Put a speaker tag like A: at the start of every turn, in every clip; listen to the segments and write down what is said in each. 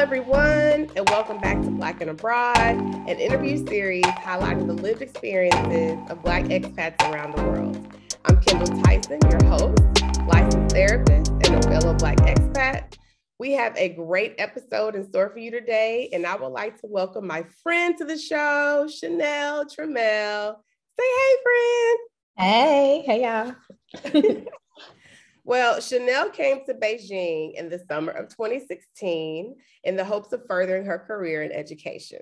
A: everyone, and welcome back to Black and Abroad, an interview series highlighting the lived experiences of Black expats around the world. I'm Kendall Tyson, your host, licensed therapist, and a fellow Black expat. We have a great episode in store for you today, and I would like to welcome my friend to the show, Chanel Trammel. Say hey, friend.
B: Hey y'all.
A: Well, Chanel came to Beijing in the summer of 2016 in the hopes of furthering her career in education.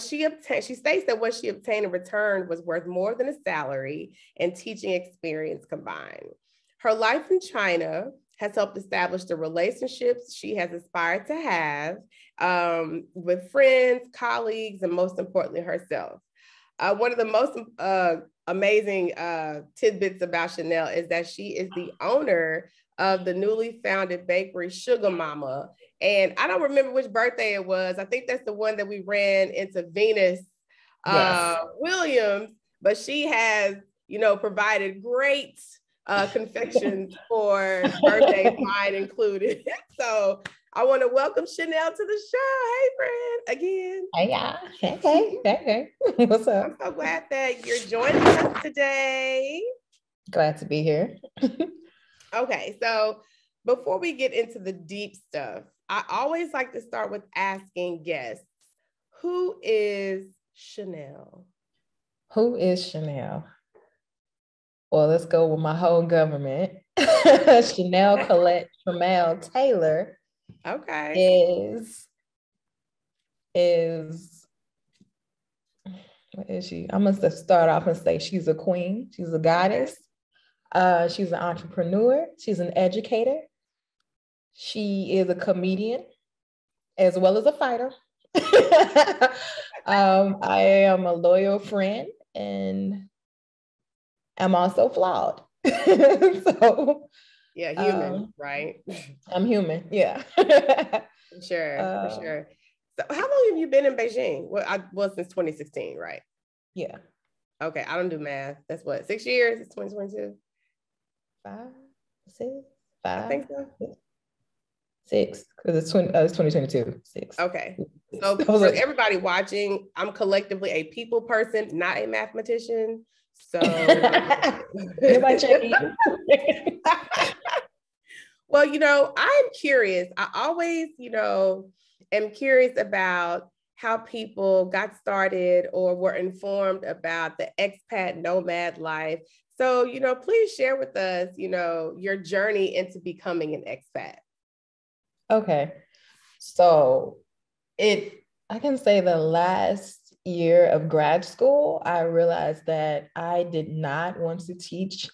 A: She states that what she obtained in return was worth more than a salary and teaching experience combined. Her life in China has helped establish the relationships she has aspired to have with friends, colleagues, and most importantly, herself. One of the most amazing tidbits about Chanel is that she is the owner of the newly founded bakery Sugar Mama. And I don't remember which birthday it was. I think that's the one that we ran into Venus Williams, but she has, provided great confections for birthdays, mine included. So I want to welcome Chanel to the show. Hey, friend, again.
B: Hey, y'all. Hey. What's up?
A: I'm so glad that you're joining us today.
B: Glad to be here.
A: Okay, so before we get into the deep stuff, I always like to start with asking guests, who is Chanel?
B: Who is Chanel? Well, let's go with my whole government. Chanel Colette Trammel Taylor.
A: Okay.
B: Is what is she? I must have start off and say she's a queen. She's a goddess. She's an entrepreneur. She's an educator. She is a comedian as well as a fighter. I am a loyal friend and I'm also flawed. So
A: yeah, human, right?
B: I'm human. Yeah.
A: For sure. So how long have you been in Beijing? Well, since 2016, right?
B: Yeah.
A: Okay, I don't do math. That's what, 6 years? It's 2022?
B: 5, 6, 5.
A: I think so.
B: 6, because it's 2022. 6.
A: Okay. So for everybody watching, I'm collectively a people person, not a mathematician. So
B: anybody checking?
A: Well, I'm curious. I always, am curious about how people got started or were informed about the expat nomad life. So, please share with us, your journey into becoming an expat.
B: Okay. So I can say the last year of grad school, I realized that I did not want to teach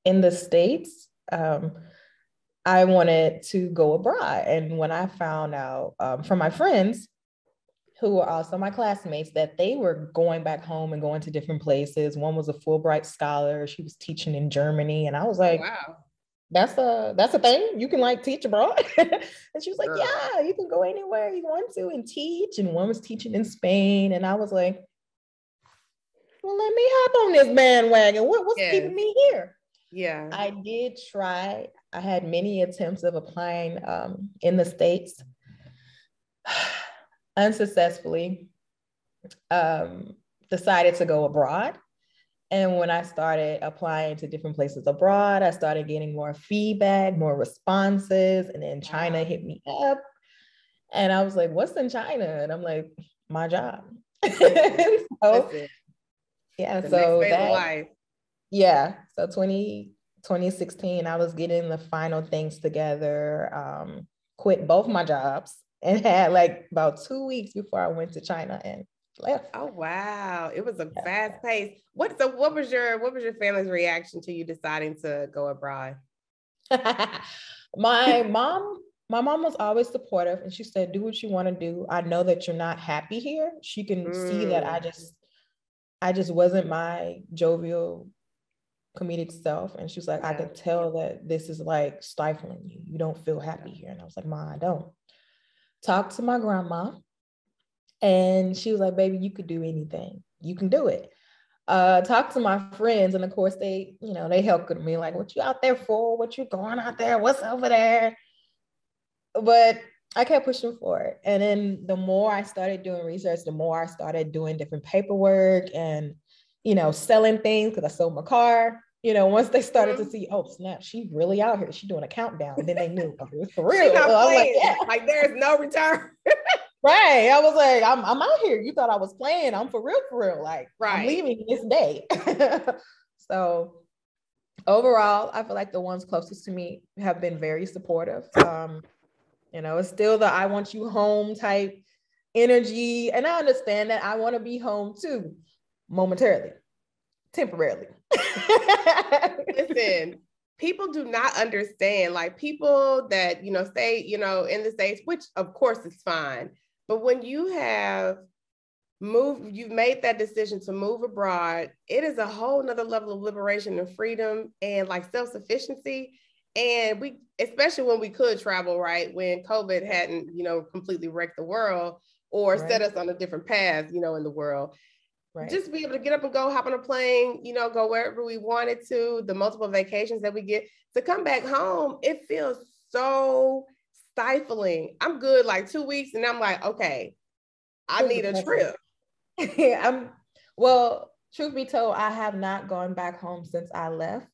B: in the States. I wanted to go abroad. And when I found out from my friends, who were also my classmates, that they were going back home and going to different places. One was a Fulbright scholar. She was teaching in Germany. And I was like,
A: wow,
B: that's a thing. You can teach abroad. And she was like, yeah, you can go anywhere you want to and teach. And one was teaching in Spain. And I was like, well, let me hop on this bandwagon. What's keeping me here?
A: Yeah.
B: I did try. I had many attempts of applying in the States. Unsuccessfully. Decided to go abroad. And when I started applying to different places abroad, I started getting more feedback, more responses. And then China hit me up. And I was like, what's in China? And I'm like, my job. So 2016, I was getting the final things together, quit both my jobs and had about 2 weeks before I went to China and left.
A: Oh, wow. It was a fast pace. What was your family's reaction to you deciding to go abroad?
B: My mom was always supportive and she said, do what you want to do. I know that you're not happy here. She can see that I just wasn't my jovial comedic self. And she was like, I could tell that this is stifling you. You don't feel happy here. And I was like, Ma, I don't. Talked to my grandma and she was like, baby, you could do anything. You can do it. Talked to my friends and of course they helped me what you out there for? What you going out there? What's over there? But I kept pushing for it. And then the more I started doing research, the more I started doing different paperwork and, selling things because I sold my car. Once they started to see, oh snap, she's really out here. She's doing a countdown. Then they knew, oh, it's for real.
A: She not
B: I'm like,
A: playing.
B: yeah.
A: Like there's no return.
B: Right. I was like, I'm out here. You thought I was playing. I'm for real. Like, I'm leaving this day. So overall, I feel like the ones closest to me have been very supportive. It's still the I want you home type energy. And I understand that I want to be home too, momentarily, temporarily.
A: Listen, people do not understand, like people that, stay, in the States, which of course is fine. But when you have you've made that decision to move abroad, it is a whole nother level of liberation and freedom and like self-sufficiency. And we, especially when we could travel, right? When COVID hadn't, completely wrecked the world or set us on a different path, in the world. Right. Just be able to get up and go, hop on a plane, go wherever we wanted to, the multiple vacations that we get to come back home. It feels so stifling. I'm good like 2 weeks and I'm like, okay, I need a trip.
B: Well, truth be told, I have not gone back home since I left,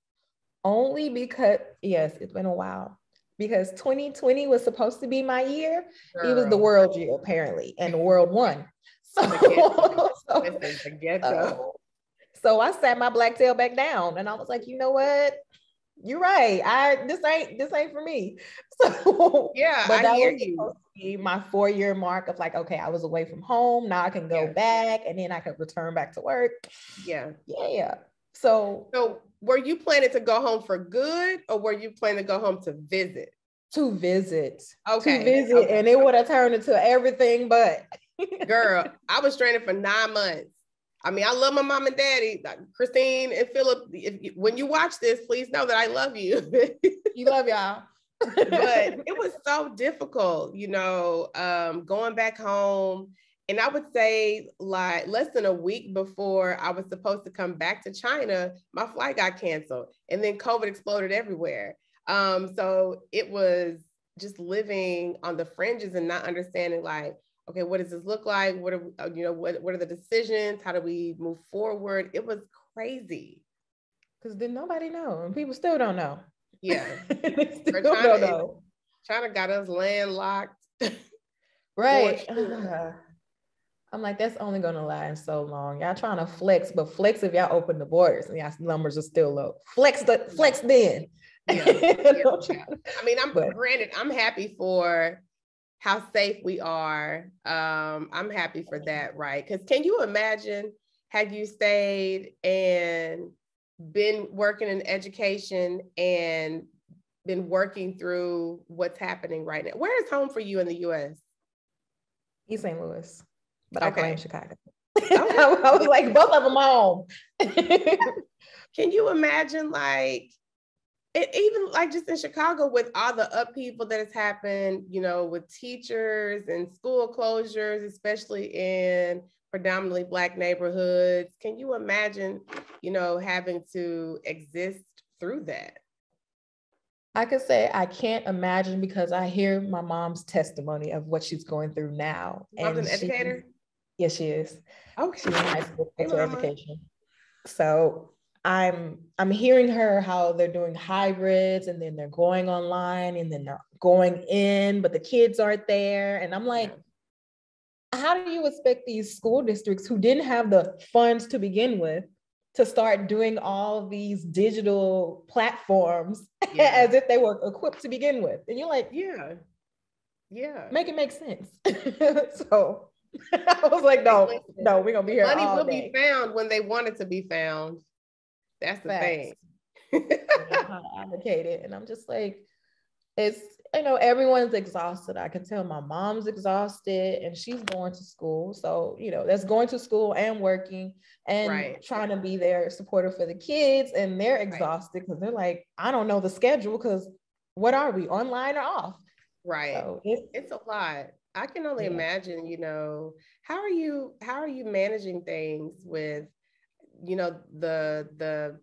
B: only because, yes, it's been a while, because 2020 was supposed to be my year. Girl. It was the world year, apparently, and the world won. So I sat my black tail back down and I was like, you know what? You're right. This ain't for me. So yeah, but that was supposed to be my 4-year mark of like, okay, I was away from home. Now I can go back and then I can return back to work. Yeah. So
A: were you planning to go home for good or were you planning to go home to visit?
B: To visit. Okay. And it would have turned into everything but.
A: Girl, I was stranded for 9 months. I mean, I love my mom and daddy, Christine and Philip. When you watch this, please know that I love you.
B: You love y'all.
A: But it was so difficult, going back home. And I would say like less than a week before I was supposed to come back to China, my flight got canceled and then COVID exploded everywhere. So it was just living on the fringes and not understanding like, okay, what does this look like? What are the decisions? How do we move forward? It was crazy.
B: Because did nobody know? And people still don't know.
A: Yeah. China got us landlocked.
B: Right. I'm like, that's only going to last so long. Y'all trying to flex, but flex if y'all open the borders and y'all numbers are still low. Flex then.
A: Yeah. I mean, granted, I'm happy for how safe we are. I'm happy for that, right? Because can you imagine had you stayed and been working in education and been working through what's happening right now? Where is home for you in the U.S.?
B: East St. Louis, but I claim Chicago. Okay. I was like, both of them home.
A: Can you imagine like, even like just in Chicago with all the upheaval that has happened, with teachers and school closures, especially in predominantly Black neighborhoods. Can you imagine, having to exist through that?
B: I could say I can't imagine because I hear my mom's testimony of what she's going through now.
A: Mom's an educator?
B: Yes, she is.
A: Okay.
B: She's in high school education. So I'm hearing her how they're doing hybrids and then they're going online and then they're going in, but the kids aren't there. And I'm like, how do you expect these school districts who didn't have the funds to begin with to start doing all these digital platforms as if they were equipped to begin with? And you're like, yeah, make it make sense. So I was like, no, we're gonna be here
A: money
B: all
A: will
B: day.
A: Be found when they want it to be found. That's the thing.
B: How to advocate it. And I'm just like, it's, everyone's exhausted. I can tell my mom's exhausted and she's going to school. So, that's going to school and working and trying to be there supportive for the kids. And they're exhausted because they're like, I don't know the schedule because what are we, online or off?
A: Right. So it's a lot. I can only imagine, how are you managing things with, the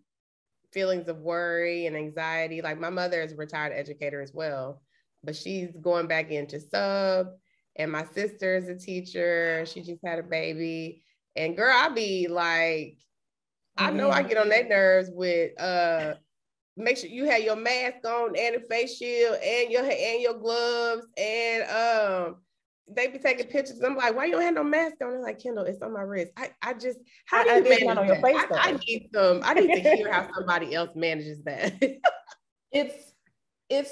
A: feelings of worry and anxiety? Like my mother is a retired educator as well. but she's going back into sub. And my sister is a teacher. She just had a baby. And girl, I be like, I know I get on their nerves with make sure you have your mask on and a face shield and your gloves. And they be taking pictures. I'm like, why you don't have no mask on? They're like, Kendall, it's on my wrist. I just, how do you manage
B: not on
A: that?
B: your face,
A: I need to hear how somebody else manages that.
B: It's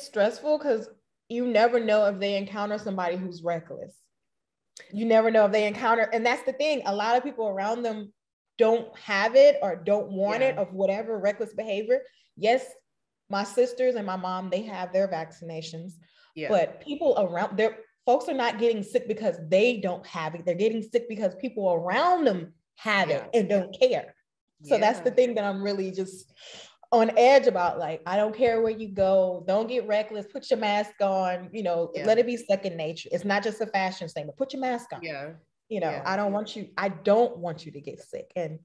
B: stressful because you never know if they encounter somebody who's reckless. You never know if they encounter, and that's the thing. A lot of people around them don't have it or don't want it, of whatever reckless behavior. Yes, my sisters and my mom, they have their vaccinations, but people around their folks are not getting sick because they don't have it. They're getting sick because people around them have it and don't care. So that's the thing that I'm really just on edge about. Like, I don't care where you go. Don't get reckless. Put your mask on, let it be second nature. It's not just a fashion statement. Put your mask on. I don't want you to get sick. And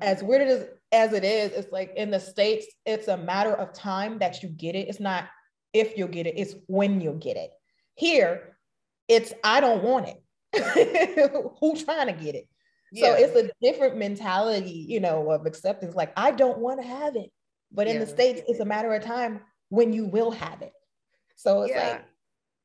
B: as weird as it is, it's like in the States, it's a matter of time that you get it. It's not if you'll get it, it's when you'll get it. Here, it's I don't want it. Who's trying to get it? So it's a different mentality, of acceptance. Like, I don't want to have it. But in the States, it's a matter of time when you will have it. So it's like,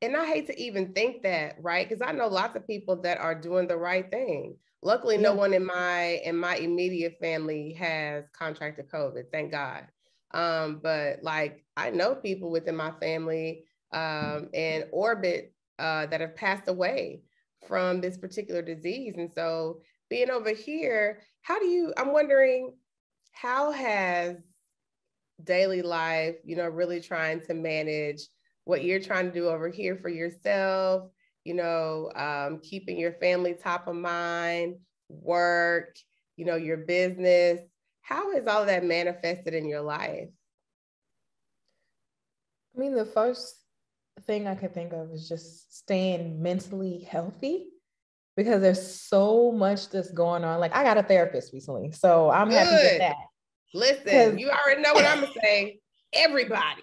A: and I hate to even think that, right? Because I know lots of people that are doing the right thing. Luckily, no one in my immediate family has contracted COVID, thank God. But like, I know people within my family and orbit that have passed away from this particular disease. And so being over here, I'm wondering, how has daily life, really trying to manage what you're trying to do over here for yourself, keeping your family top of mind, work, your business. How has all of that manifested in your life?
B: I mean, the first thing I could think of is just staying mentally healthy, because there's so much that's going on. Like, I got a therapist recently, so I'm happy with that.
A: Listen, you already know what I'm gonna say. Everybody.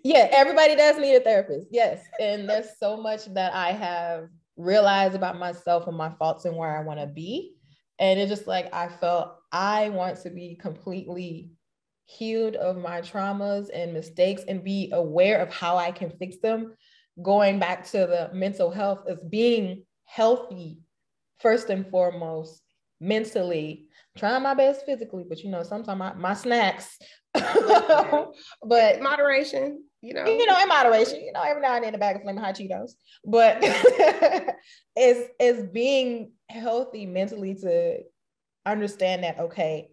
B: Everybody does need a therapist. Yes. And there's so much that I have realized about myself and my faults and where I want to be. And it's just like, I felt I want to be completely healed of my traumas and mistakes and be aware of how I can fix them. Going back to the mental health, is being healthy first and foremost, mentally, trying my best physically, but sometimes my snacks, but
A: moderation, in
B: moderation, every now and then a bag of flaming hot Cheetos, but is being healthy mentally to understand that, okay,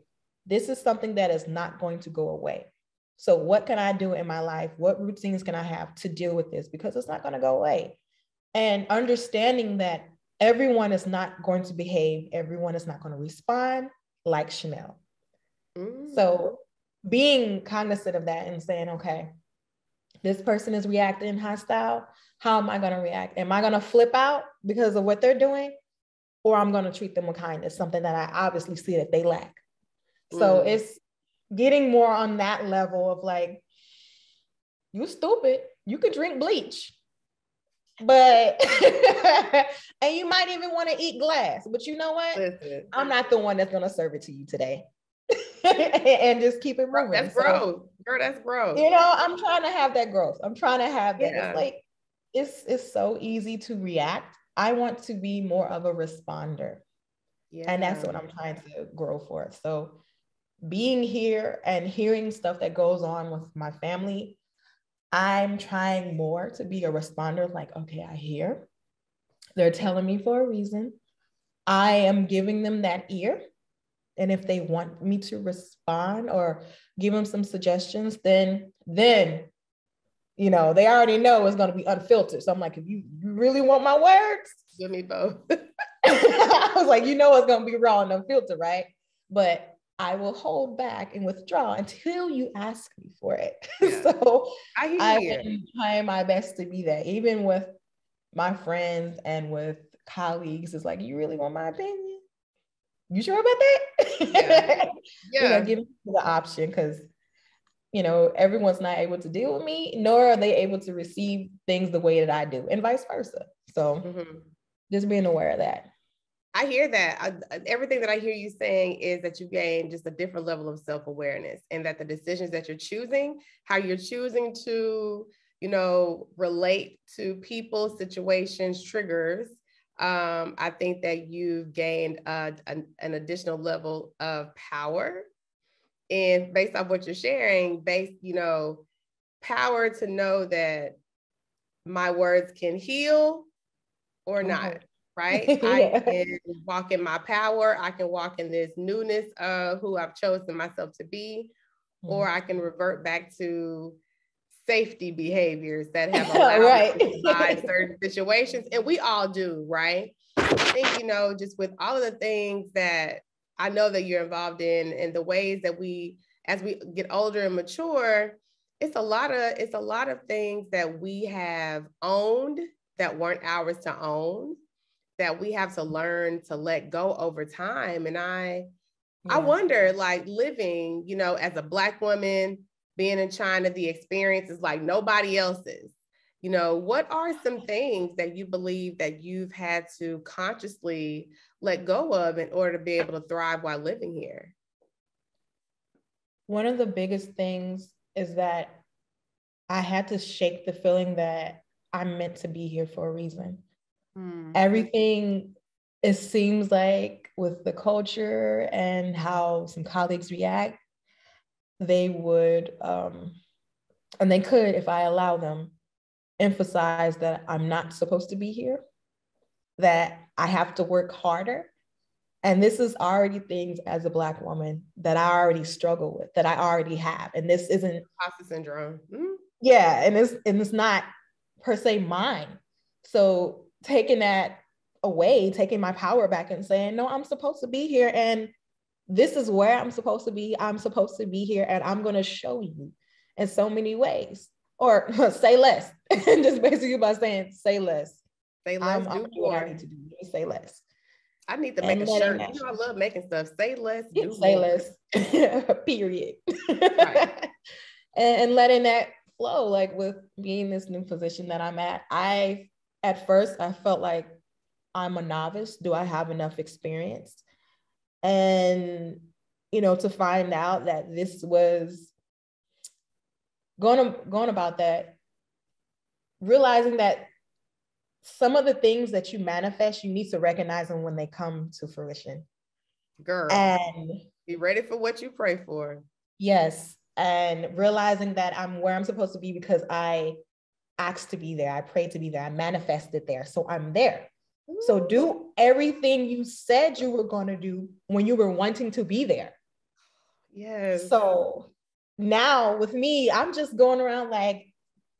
B: this is something that is not going to go away. So what can I do in my life? What routines can I have to deal with this? Because it's not going to go away. And understanding that everyone is not going to behave, everyone is not going to respond like Chanel. So being cognizant of that and saying, okay, this person is reacting hostile. How am I going to react? Am I going to flip out because of what they're doing? Or I'm going to treat them with kindness, something that I obviously see that they lack. So it's getting more on that level of like, you stupid, you could drink bleach, but and you might even want to eat glass, but you know what?
A: Listen,
B: I'm not the one that's going to serve it to you today. And just keep it moving.
A: That's growth. Girl, that's growth.
B: I'm trying to have that growth. I'm trying to have that. It's like, it's so easy to react. I want to be more of a responder. And that's what I'm trying to grow for. So being here and hearing stuff that goes on with my family, I'm trying more to be a responder. Like, okay, I hear. They're telling me for a reason. I am giving them that ear. And if they want me to respond or give them some suggestions, then they already know it's going to be unfiltered. So I'm like, if you really want my words,
A: give me both.
B: I was like, it's going to be raw and unfiltered, right? But I will hold back and withdraw until you ask me for it. So I've been trying my best to be that, even with my friends and with colleagues. It's like, you really want my opinion? You sure about that? Give me the option, because everyone's not able to deal with me, nor are they able to receive things the way that I do, and vice versa. So just being aware of that.
A: I hear that. Everything that I hear you saying is that you gain just a different level of self-awareness, and that the decisions that you're choosing, how you're choosing to, relate to people, situations, triggers. I think that you've gained an additional level of power, and based off what you're sharing, power to know that my words can heal or not. Right? Yeah. I can walk in my power. I can walk in this newness of who I've chosen myself to be, or I can revert back to safety behaviors that have allowed me to survive certain situations. And we all do, right? I think, just with all of the things that I know that you're involved in, and the ways that as we get older and mature, it's a lot of things that we have owned that weren't ours to own, that we have to learn to let go over time. And I wonder, like, living, as a Black woman, being in China, the experience is like nobody else's. What are some things that you believe that you've had to consciously let go of in order to be able to thrive while living here?
B: One of the biggest things is that I had to shake the feeling that I'm meant to be here for a reason. Everything, it seems like, with the culture and how some colleagues react, they would, and they could, if I allow them, emphasize that I'm not supposed to be here, that I have to work harder. And this is already things as a Black woman that I already struggle with, that I already have. And this isn't
A: imposter syndrome.
B: Yeah. And it's not per se mine. So taking that away, taking my power back and saying, no, I'm supposed to be here. And this is where I'm supposed to be. I'm supposed to be here. And I'm going to show you in so many ways. Or say less. And just basically by saying, say less.
A: Say less,
B: do what I need to do. Just say less.
A: I need to make a shirt. I love making stuff. Say less, do
B: say more. Less. Period. Right. and letting that flow, like with being this new position that I'm at. At first, I felt like I'm a novice. Do I have enough experience? And, to find out that this was going about that, realizing that some of the things that you manifest, you need to recognize them when they come to fruition.
A: Girl, and be ready for what you pray for.
B: Yes. And realizing that I'm where I'm supposed to be because I asked to be there. I prayed to be there. I manifested there. So I'm there. Ooh. So do everything you said you were going to do when you were wanting to be there.
A: Yes.
B: So now with me, I'm just going around like,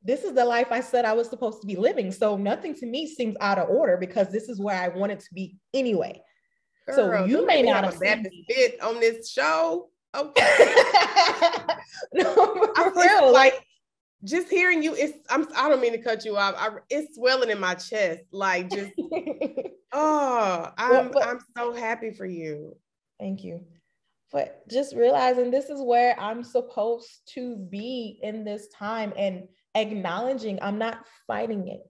B: this is the life I said I was supposed to be living. So nothing to me seems out of order because this is where I wanted to be anyway.
A: Girl,
B: so you may not have
A: a Baptist bit on this show. Okay.
B: No, for real. Like,
A: just hearing you, I don't mean to cut you off. It's swelling in my chest. Like, just, I'm so happy for you.
B: Thank you. But just realizing this is where I'm supposed to be in this time, and acknowledging I'm not fighting it.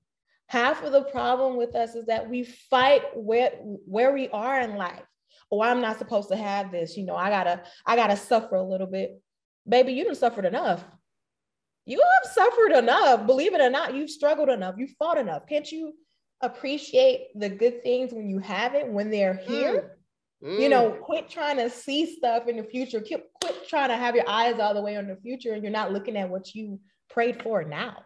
B: Half of the problem with us is that we fight where we are in life. Oh, I'm not supposed to have this. I gotta suffer a little bit. Baby, you done suffered enough. You have suffered enough. Believe it or not, you've struggled enough. You've fought enough. Can't you appreciate the good things when you have it, when they're here? Quit trying to see stuff in the future. Quit trying to have your eyes all the way on the future, and you're not looking at what you prayed for now.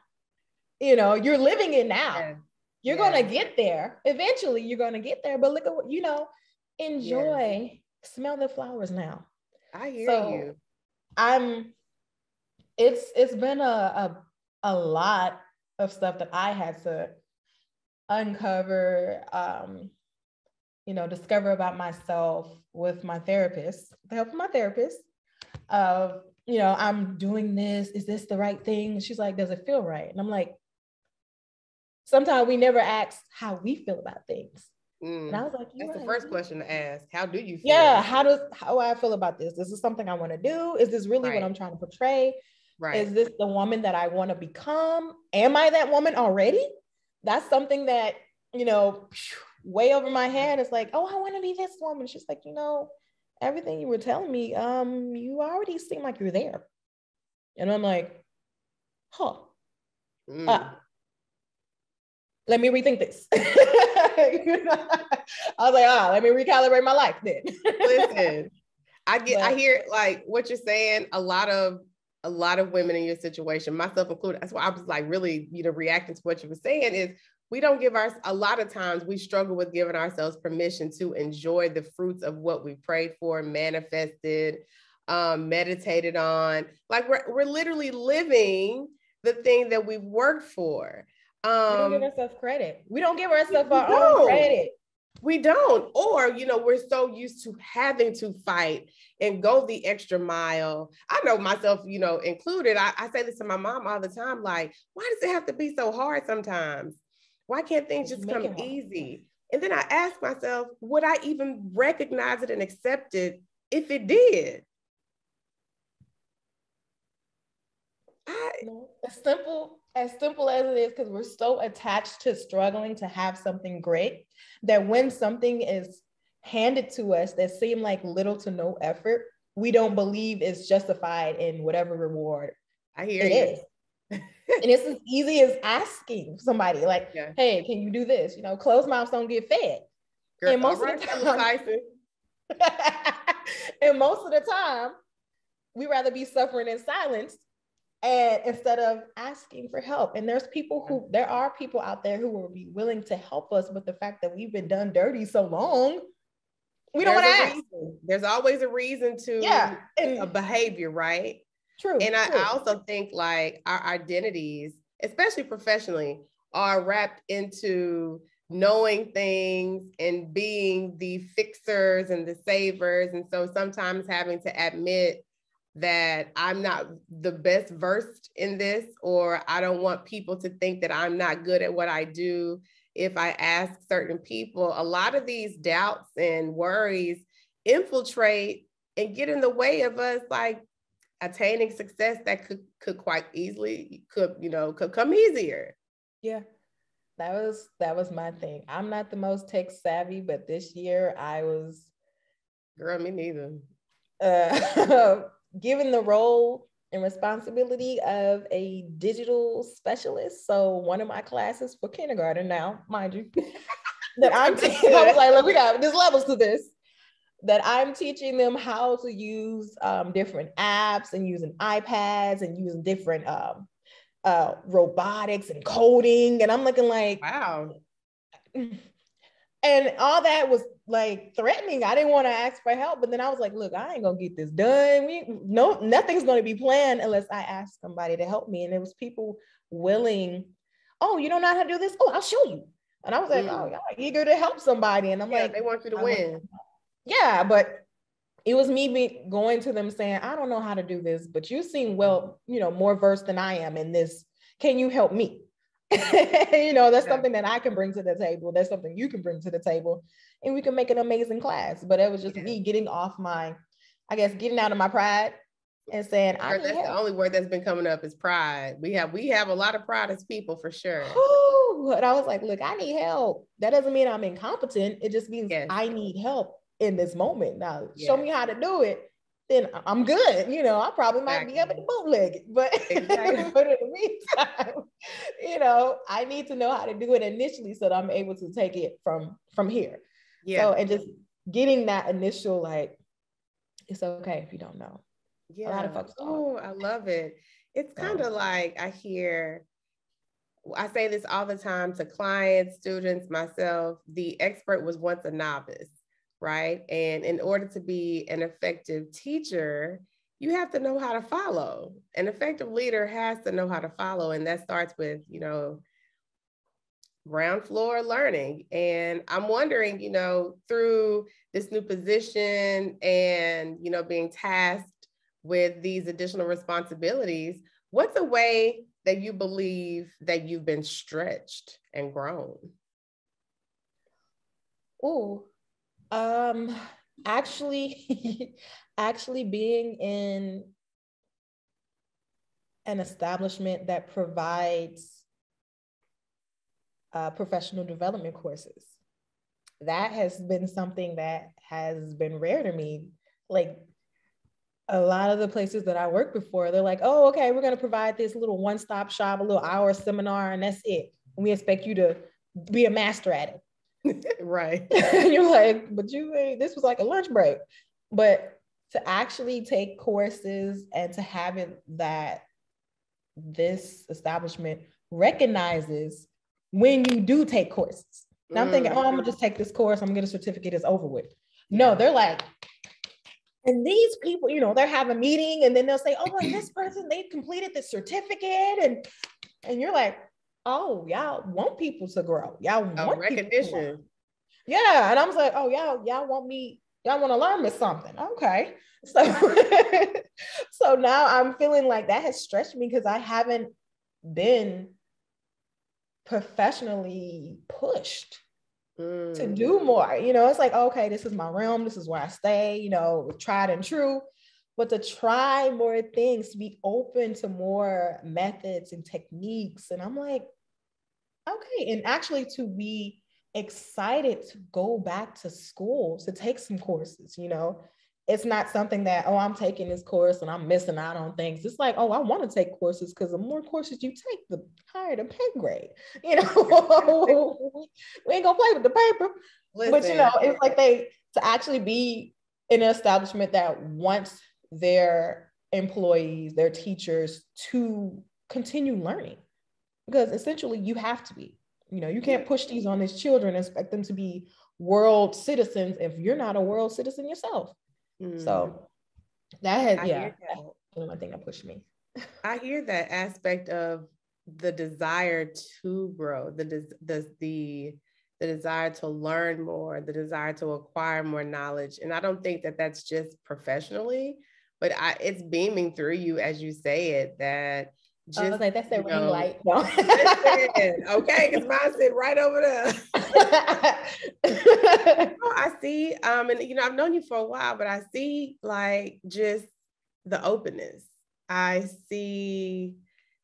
B: You're living it now. Yeah. You're going to get there. Eventually, you're going to get there. But look at what, enjoy, smell the flowers now.
A: I hear you.
B: It's been a lot of stuff that I had to uncover, discover about myself with my therapist, the help of my therapist. I'm doing this. Is this the right thing? She's like, does it feel right? And I'm like, sometimes we never ask how we feel about things. And I was like,
A: that's the first question to ask. How do you feel?
B: Yeah. How do I feel about this? Is this something I want to do? Is this really what I'm trying to portray?
A: Right.
B: Is this the woman that I want to become? Am I that woman already? That's something that, way over my head. It's like, oh, I want to be this woman. She's like, everything you were telling me, you already seem like you're there. And I'm like, huh. Let me rethink this. I was like, let me recalibrate my life then.
A: Listen, I hear like what you're saying. A lot of women in your situation, myself included. That's why I was like really, reacting to what you were saying is we don't give a lot of times we struggle with giving ourselves permission to enjoy the fruits of what we prayed for, manifested, meditated on. Like we're literally living the thing that we've worked for.
B: We don't give ourselves credit. We don't give ourselves our own credit.
A: We don't. Or, we're so used to having to fight and go the extra mile. I know myself, included. I say this to my mom all the time, like, why does it have to be so hard sometimes? Why can't things just come easy? And then I ask myself, would I even recognize it and accept it if it did?
B: As simple as it is, because we're so attached to struggling to have something great that when something is handed to us that seem like little to no effort, we don't believe is justified in whatever reward
A: it is.
B: And it's as easy as asking somebody like, hey, can you do this? Closed mouths don't get fed.
A: Girl, and most of the time,
B: and most of the time, we rather be suffering in silence and instead of asking for help. And there are people out there who will be willing to help us, but the fact that we've been done dirty so long, we don't want to ask.
A: There's always a reason to a behavior, right?
B: True.
A: And I also think like our identities, especially professionally, are wrapped into knowing things and being the fixers and the savers. And so sometimes having to admit that I'm not the best versed in this, or I don't want people to think that I'm not good at what I do. If I ask certain people, a lot of these doubts and worries infiltrate and get in the way of us like attaining success that could quite easily could come easier.
B: Yeah. That was my thing. I'm not the most tech savvy, but this year I was
A: me neither.
B: Given the role and responsibility of a digital specialist. So one of my classes for kindergarten now, mind you, that I'm teaching, I was like, look, there's levels to this, that I'm teaching them how to use different apps and using iPads and using different robotics and coding. And I'm looking like,
A: wow.
B: And all that was like threatening. I didn't want to ask for help, but then I was like, look, I ain't gonna get this done. Nothing's gonna be planned unless I ask somebody to help me. And there was people willing, oh, you don't know how to do this? Oh, I'll show you. And I was like, oh, y'all are eager to help somebody. And I'm like,
A: they want you to win.
B: Yeah, but it was me going to them saying, I don't know how to do this, but you seem more versed than I am in this. Can you help me? That's something that I can bring to the table. That's something you can bring to the table, and we can make an amazing class. But it was just me getting off getting out of my pride and saying,
A: that's the only word that's been coming up is pride. We have a lot of pride as people for sure.
B: And I was like, look, I need help. That doesn't mean I'm incompetent. It just means I need help in this moment. Now, show me how to do it. Then I'm good. I probably might be up at the bootleg, but, but in the meantime, I need to know how to do it initially so that I'm able to take it from here. Yeah. So, and just getting that initial, like, it's okay if you don't know.
A: Yeah. A lot of folks don't. Oh, I love it. It's kind of like I say this all the time to clients, students, myself. The expert was once a novice. Right. And in order to be an effective teacher, you have to know how to follow. An effective leader has to know how to follow. And that starts with, ground floor learning. And I'm wondering, through this new position and, being tasked with these additional responsibilities, what's a way that you believe that you've been stretched and grown?
B: Oh, actually being in an establishment that provides professional development courses. That has been something that has been rare to me. Like a lot of the places that I worked before, they're like, oh, okay, we're going to provide this little one-stop shop, a little hour seminar, and that's it. And we expect you to be a master at
A: it. Right.
B: You're like, but this was like a lunch break. But to actually take courses and to have it that this establishment recognizes when you do take courses. Now I'm thinking, oh, I'm gonna just take this course, I'm gonna get a certificate, it's over with. No, they're like, and these people, they're having a meeting and then they'll say, oh, and this person, they've completed the certificate. And you're like, oh, y'all want people to grow. Y'all want recognition. Yeah. And I was like, oh, y'all want to learn me something. Okay. So now I'm feeling like that has stretched me because I haven't been professionally pushed to do more. It's like, okay, this is my realm, this is where I stay, tried and true. But to try more things, to be open to more methods and techniques. And I'm like, okay. And actually to be excited to go back to school, to take some courses, it's not something that, oh, I'm taking this course and I'm missing out on things. It's like, oh, I want to take courses because the more courses you take, the higher the pay grade. We ain't gonna play with the paper. Listen. But it's like to actually be in an establishment that wants their employees, their teachers to continue learning. Because essentially you have to be. You can't push these on these children and expect them to be world citizens if you're not a world citizen yourself. So that's one thing that pushed me.
A: I hear that aspect of the desire to grow, the desire to learn more, the desire to acquire more knowledge. And I don't think that that's just professionally, but it's beaming through you as you say it, that just,
B: I was like, that's that ring light.
A: No. Okay, because mine sit right over there. I see, and I've known you for a while, but I see like just the openness. I see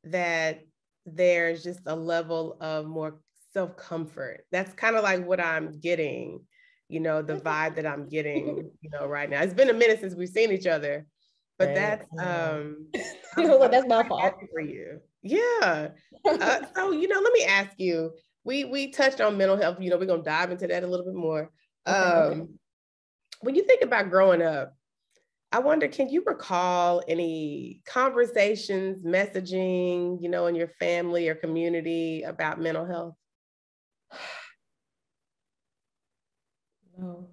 A: that there's just a level of more self-comfort. That's kind of like what I'm getting, the vibe that I'm getting, right now. It's been a minute since we've seen each other. But that's
B: that's my fault
A: for you. Yeah. So let me ask you. We touched on mental health. We're gonna dive into that a little bit more. Okay. When you think about growing up, I wonder, can you recall any conversations, messaging, in your family or community about mental health?
B: No.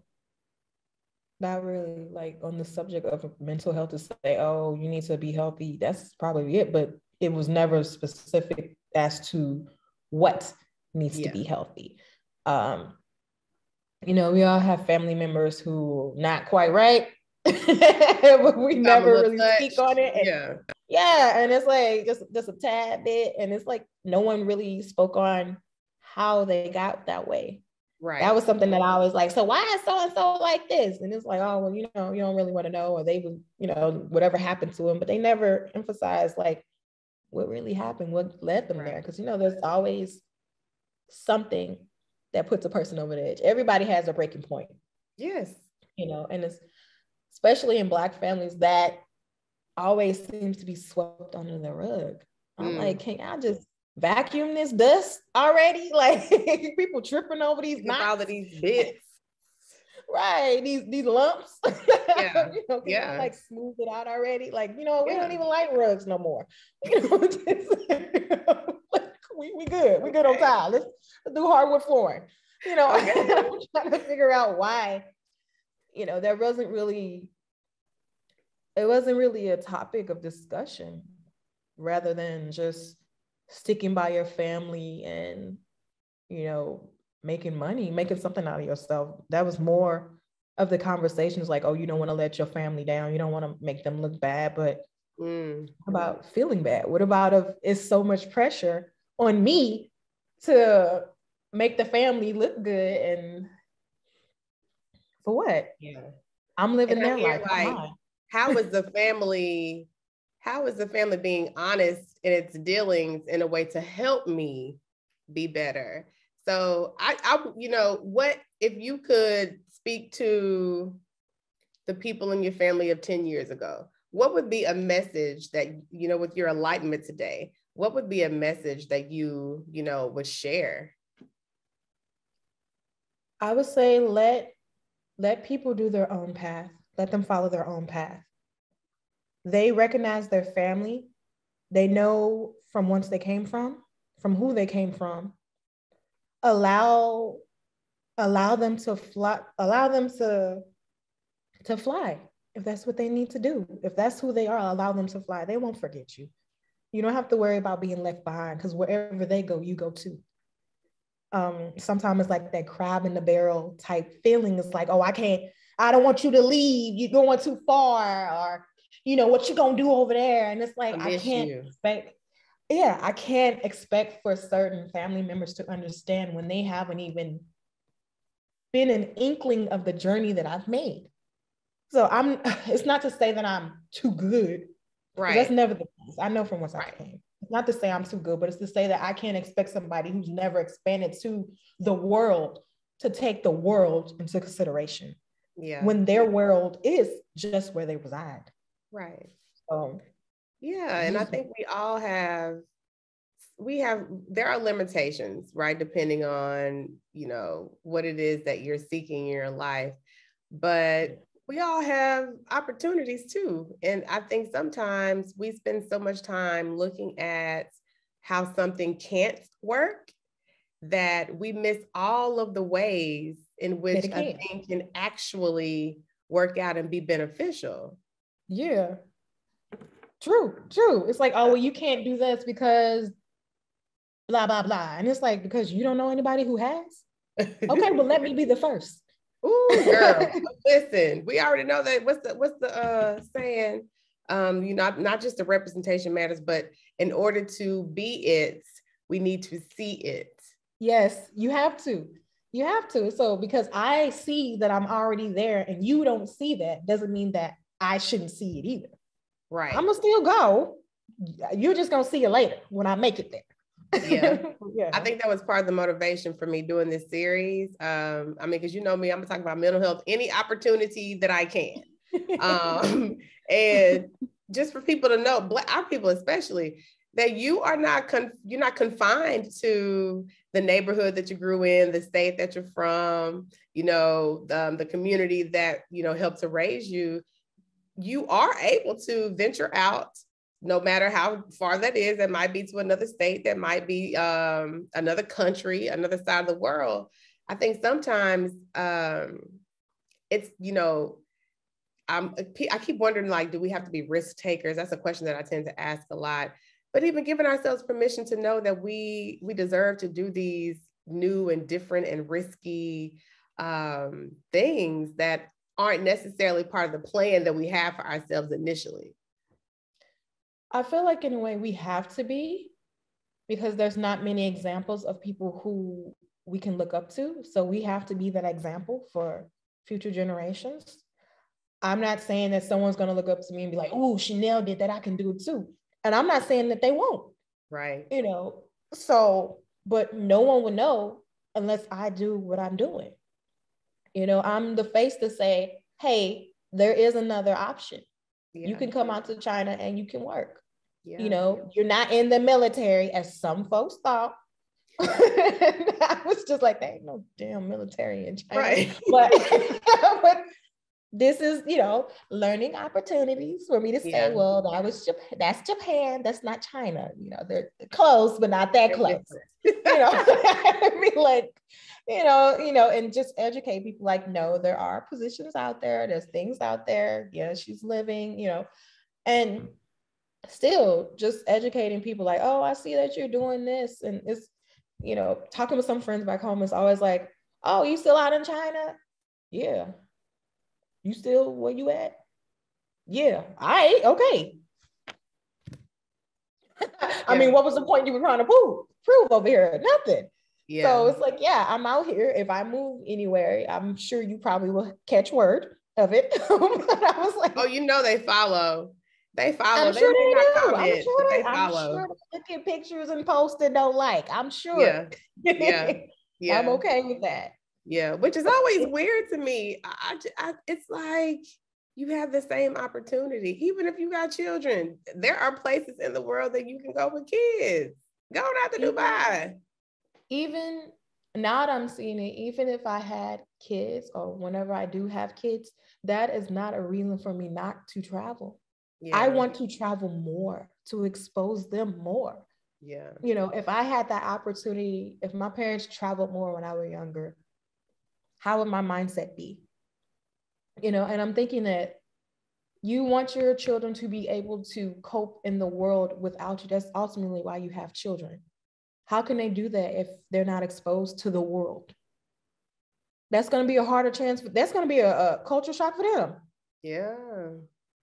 B: Not really, like on the subject of mental health to say, oh, you need to be healthy. That's probably it, but it was never specific as to what needs to be healthy. We all have family members who not quite right, but we never really speak on it. And, and it's like just a tad bit, and it's like no one really spoke on how they got that way. Right. That was something that I was like, so why is so-and-so like this? And it's like, oh, well, you don't really want to know, or they would, whatever happened to them, but they never emphasized like what really happened, what led them there. Because, there's always something that puts a person over the edge. Everybody has a breaking point. Yes. And it's especially in Black families that always seems to be swept under the rug. I'm like, can I just vacuum this dust already? Like people tripping over these knots, all of these bits, right? These lumps. Can you like smooth it out already? Like we don't even like rugs no more. We good. We good on tile. Let's do hardwood flooring. I'm trying to figure out why. It wasn't really a topic of discussion, rather than just sticking by your family and, making money, making something out of yourself. That was more of the conversations, like, oh, you don't want to let your family down. You don't want to make them look bad, but about feeling bad. What about if it's so much pressure on me to make the family look good, and for what? Yeah. I'm living their life.
A: Like, how is the family how is the family being honest in its dealings in a way to help me be better? So what if you could speak to the people in your family of 10 years ago? What would be a message that, with your enlightenment today, what would be a message that you would share?
B: I would say let people do their own path. Let them follow their own path. They recognize their family. They know from whence they came from who they came from. Allow them to fly. Allow them to fly if that's what they need to do. If that's who they are, allow them to fly. They won't forget you. You don't have to worry about being left behind, because wherever they go, you go too. Sometimes it's like that crab in the barrel type feeling. It's like, oh, I don't want you to leave. You're going too far, or, what you gonna do over there? And it's like, I can't expect for certain family members to understand when they haven't even been an inkling of the journey that I've made. So it's not to say that I'm too good. Right. That's never the case. I know from whence I came. It's not to say I'm too good, but it's to say that I can't expect somebody who's never expanded to the world to take the world into consideration. Yeah. When their world is just where they reside.
A: Right. Yeah. And I think there are limitations, right? Depending on, what it is that you're seeking in your life, but we all have opportunities too. And I think sometimes we spend so much time looking at how something can't work that we miss all of the ways in which a thing can actually work out and be beneficial.
B: Yeah. True. It's like, oh, well, you can't do this because blah, blah, blah. And it's like, because you don't know anybody who has? Okay, well, let me be the first.
A: Ooh, girl, listen, we already know that. What's the saying? Not just the representation matters, but in order to be it, we need to see it.
B: Yes, you have to. So because I see that I'm already there and you don't see that, doesn't mean that I shouldn't see it either. Right. I'm gonna still go. You're just gonna see it later when I make it there.
A: Yeah. Yeah. I think that was part of the motivation for me doing this series. Because you know me, I'm gonna talk about mental health any opportunity that I can. And just for people to know, our people especially, that you're not confined to the neighborhood that you grew in, the state that you're from, the community that helped to raise you. You are able to venture out, no matter how far that is. That might be to another state, that might be another country, another side of the world. I think sometimes it's, I keep wondering, like, do we have to be risk takers? That's a question that I tend to ask a lot. But even giving ourselves permission to know that we deserve to do these new and different and risky things that aren't necessarily part of the plan that we have for ourselves initially.
B: I feel like in a way we have to be, because there's not many examples of people who we can look up to. So we have to be that example for future generations. I'm not saying that someone's going to look up to me and be like, oh, Chanel did that, I can do it too. And I'm not saying that they won't. Right. So, but no one would know unless I do what I'm doing. I'm the face to say, hey, there is another option. Yeah. You can come out to China and you can work. Yeah. You're not in the military, as some folks thought. I was just like, there ain't no damn military in China. Right. But this is, learning opportunities for me to say, well, that's Japan, that's not China. They're close, but not that close. I mean, like, and just educate people, like, no, there are positions out there, there's things out there. Yeah, she's living, and still just educating people, like, oh, I see that you're doing this. And it's, talking with some friends back home, it's always like, oh, you still out in China? Yeah. You still where you at? Yeah. All right. Okay. I mean, what was the point you were trying to prove over here? Nothing. Yeah. So it's like, yeah, I'm out here. If I move anywhere, I'm sure you probably will catch word of it. But I was like,
A: oh, they follow. They follow.
B: I'm
A: They
B: sure
A: may
B: they
A: not
B: do.
A: comment, but they
B: I'm
A: follow.
B: sure they look at pictures and post and don't like. I'm sure.
A: Yeah. Yeah.
B: I'm
A: Yeah.
B: okay with that.
A: Yeah. Which is always weird to me. It's like you have the same opportunity. Even if you got children, there are places in the world that you can go with kids. Go out to Dubai.
B: Even now that I'm seeing it, even if I had kids or whenever I do have kids, that is not a reason for me not to travel.
A: Yeah.
B: I want to travel more to expose them more.
A: Yeah.
B: You know, if I had that opportunity, if my parents traveled more when I was younger, how would my mindset be? You know, and I'm thinking that you want your children to be able to cope in the world without you. That's ultimately why you have children. How can they do that if they're not exposed to the world? That's going to be a harder transfer. That's going to be a culture shock for them.
A: Yeah.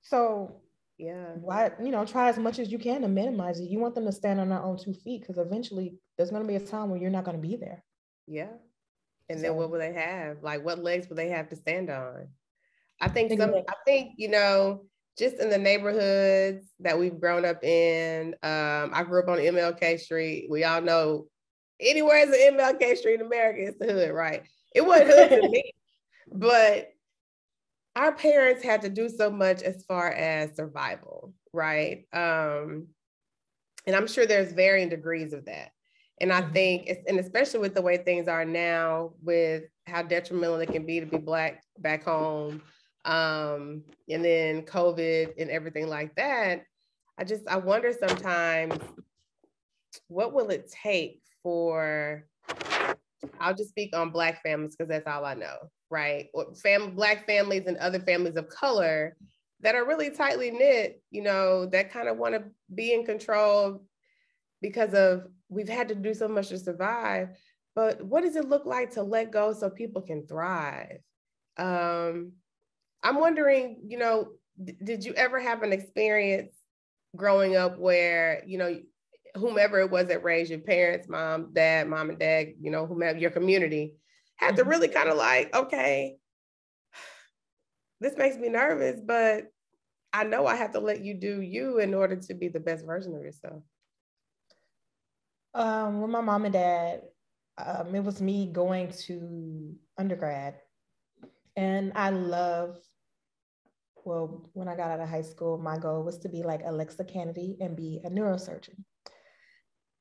B: So
A: yeah,
B: why, you know, try as much as you can to minimize it. You want them to stand on their own 2 feet, because eventually there's going to be a time where you're not going to be there.
A: Yeah. And then what will they have? Like, what legs will they have to stand on? I think you know, just in the neighborhoods that we've grown up in, I grew up on MLK Street. We all know anywhere is an MLK Street in America, it's the hood, right? It wasn't hood to me, but our parents had to do so much as far as survival, right? And I'm sure there's varying degrees of that. And I think, and especially with the way things are now, with how detrimental it can be to be Black back home, and then COVID and everything like that, I wonder sometimes, what will it take for, I'll just speak on Black families because that's all I know, right? Black families and other families of color that are really tightly knit, you know, that kind of want to be in control because of we've had to do so much to survive. But what does it look like to let go so people can thrive? I'm wondering, you know, did you ever have an experience growing up where, you know, whomever it was that raised your parents, mom and dad, you know, whomever your community, had to really kind of like, okay, this makes me nervous, but I know I have to let you do you in order to be the best version of yourself?
B: With my mom and dad, it was me going to undergrad. And when I got out of high school, my goal was to be like Alexa Kennedy and be a neurosurgeon.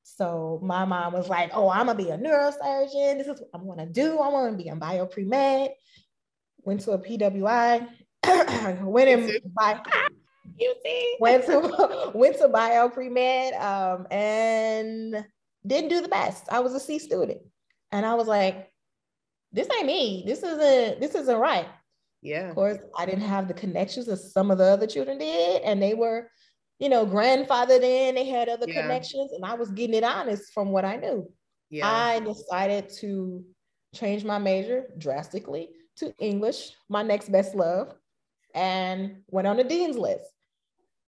B: So my mom was like, oh, I'm gonna be a neurosurgeon. This is what I'm gonna do. I want to be a bio pre-med. Went to a PWI, went to bio pre-med, and didn't do the best. I was a C student. And I was like, this ain't me. This isn't right.
A: Yeah.
B: Of course, I didn't have the connections that some of the other children did. And they were, you know, grandfathered in, they had other connections, and I was getting it honest from what I knew. Yeah. I decided to change my major drastically to English, my next best love, and went on the dean's list.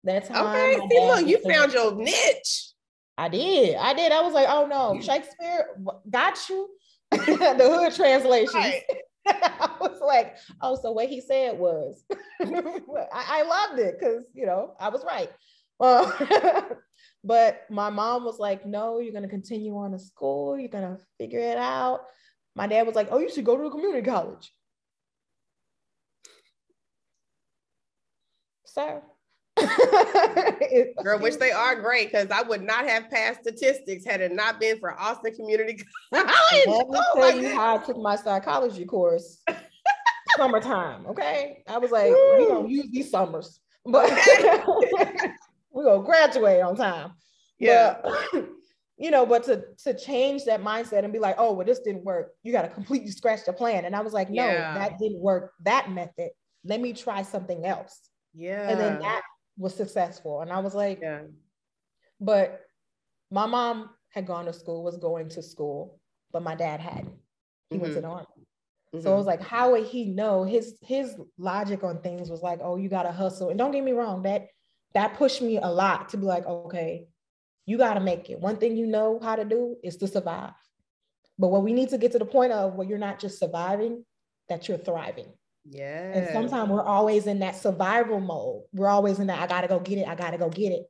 B: That time.
A: Okay, see, look, you found your niche.
B: I did. I was like, oh no, Shakespeare got you. The hood translations. Right. I was like, oh, so what he said was, I loved it because, you know, I was right. But my mom was like, no, you're going to continue on to school. You're going to figure it out. My dad was like, oh, you should go to a community college. Sir.
A: Girl, which they are great, because I would not have passed statistics had it not been for Austin Community College.
B: Let me tell you how I took my psychology course. Summertime, okay? I was like, we don't use these summers, but we're gonna graduate on time. Yeah. But, you know, but to change that mindset and be like, oh, well, this didn't work. You got to completely scratch the plan. And I was like, no, that didn't work. That method. Let me try something else. Yeah. And then that was successful. And I was like, but my mom had gone to school, was going to school, but my dad hadn't. He went to the Army. So I was like, how would he know? His logic on things was like, oh, you got to hustle. And don't get me wrong, that pushed me a lot to be like, okay, you got to make it. One thing you know how to do is to survive. But what we need to get to the point of where you're not just surviving, that you're thriving. And
A: Yes.
B: sometimes we're always in that survival mode. We're always in that, I gotta go get it, I gotta go get it.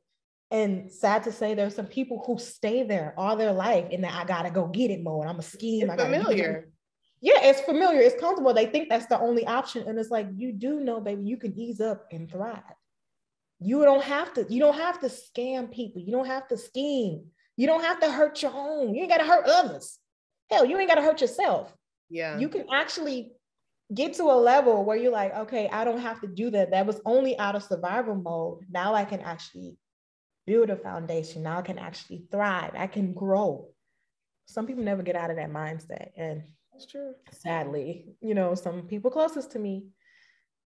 B: And sad to say, there's some people who stay there all their life in that I gotta go get it mode. I'm a scheme.
A: It's familiar.
B: Yeah, it's familiar, it's comfortable. They think that's the only option. And it's like, you do know, baby, you can ease up and thrive. You don't have to scam people. You don't have to scheme. You don't have to hurt your own. You ain't gotta hurt others. Hell, you ain't gotta hurt yourself.
A: Yeah.
B: You can actually get to a level where you're like, okay, I don't have to do that. That was only out of survival mode. Now I can actually build a foundation. Now I can actually thrive. I can grow. Some people never get out of that mindset. And
A: That's true.
B: Sadly, some people closest to me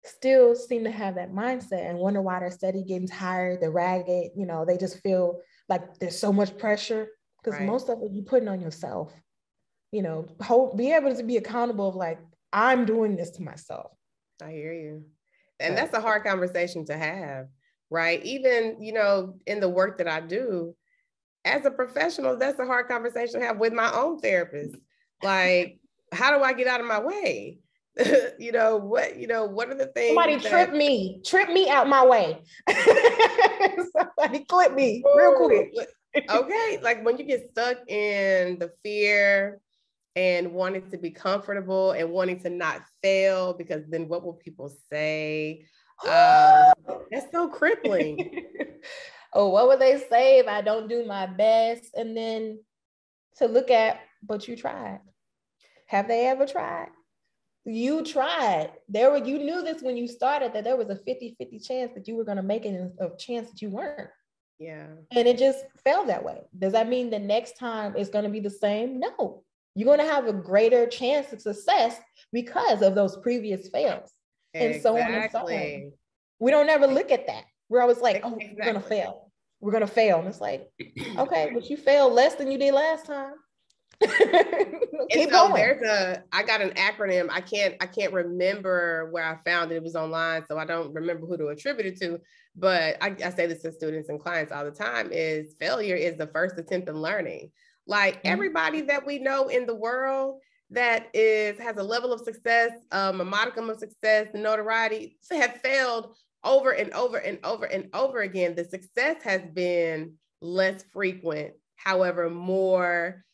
B: still seem to have that mindset and wonder why they're steady getting tired, they're ragged, they just feel like there's so much pressure because most of it you're putting on yourself. Be able to be accountable of like, I'm doing this to myself.
A: I hear you. And that's a hard conversation to have, right? Even, in the work that I do as a professional, that's a hard conversation to have with my own therapist. Like, how do I get out of my way? What are the things?
B: Somebody trip me out my way. Somebody clip me real quick.
A: Okay. Like when you get stuck in the fear and wanting to be comfortable and wanting to not fail, because then what will people say? That's so crippling.
B: Oh, what would they say if I don't do my best? And then to look at, but you tried. Have they ever tried? You tried. You knew this when you started, that there was a 50-50 chance that you were going to make it and a chance that you weren't.
A: Yeah.
B: And it just fell that way. Does that mean the next time it's going to be the same? No. You're going to have a greater chance of success because of those previous fails.
A: Exactly.
B: And so on and so on. We don't ever look at that. We're always like, oh, We're going to fail. We're going to fail. And it's like, okay, but you failed less than you did last time.
A: Keep going. I got an acronym. I can't remember where I found it. It was online, so I don't remember who to attribute it to. But I say this to students and clients all the time: is failure is the first attempt at learning. Like everybody that we know in the world that has a level of success, a modicum of success, notoriety, have failed over and over and over and over again. The success has been less frequent, however, more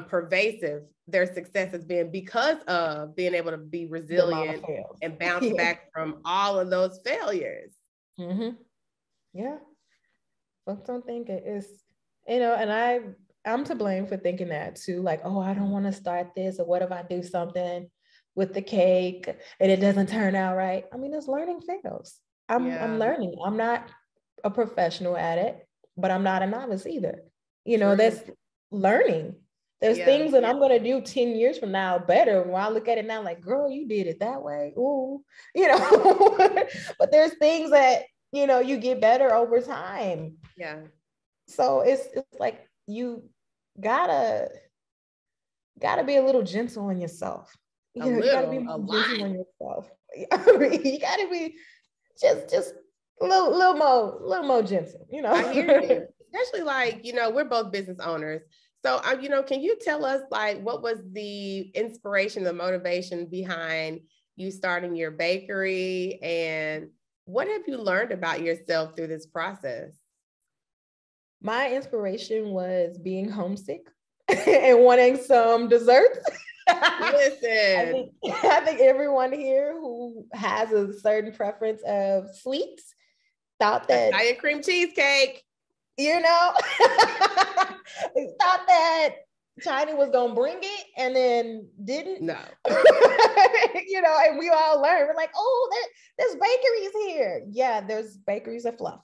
A: pervasive their success has been because of being able to be resilient and bounce back from all of those failures.
B: Yeah. Folks don't think it is, and I'm to blame for thinking that too. Like, oh, I don't want to start this, or what if I do something with the cake and it doesn't turn out right? I mean, it's learning fails. I'm learning. I'm not a professional at it, but I'm not a novice either. That's learning. There's things that I'm going to do 10 years from now better. When I look at it now, like, girl, you did it that way. Ooh, but there's things that, you get better over time.
A: Yeah.
B: So it's like, you gotta be a little gentle on yourself. You gotta be gentle on yourself. You gotta be just a little more gentle,
A: I hear you. Especially like, we're both business owners. So, can you tell us like, what was the inspiration, the motivation behind you starting your bakery, and what have you learned about yourself through this process?
B: My inspiration was being homesick and wanting some desserts.
A: Listen,
B: I think everyone here who has a certain preference of sweets thought that
A: Italian cream cheesecake,
B: thought that China was gonna bring it and then didn't.
A: No.
B: And we all learned. We're like, oh, there's bakeries here. Yeah, there's bakeries of fluff.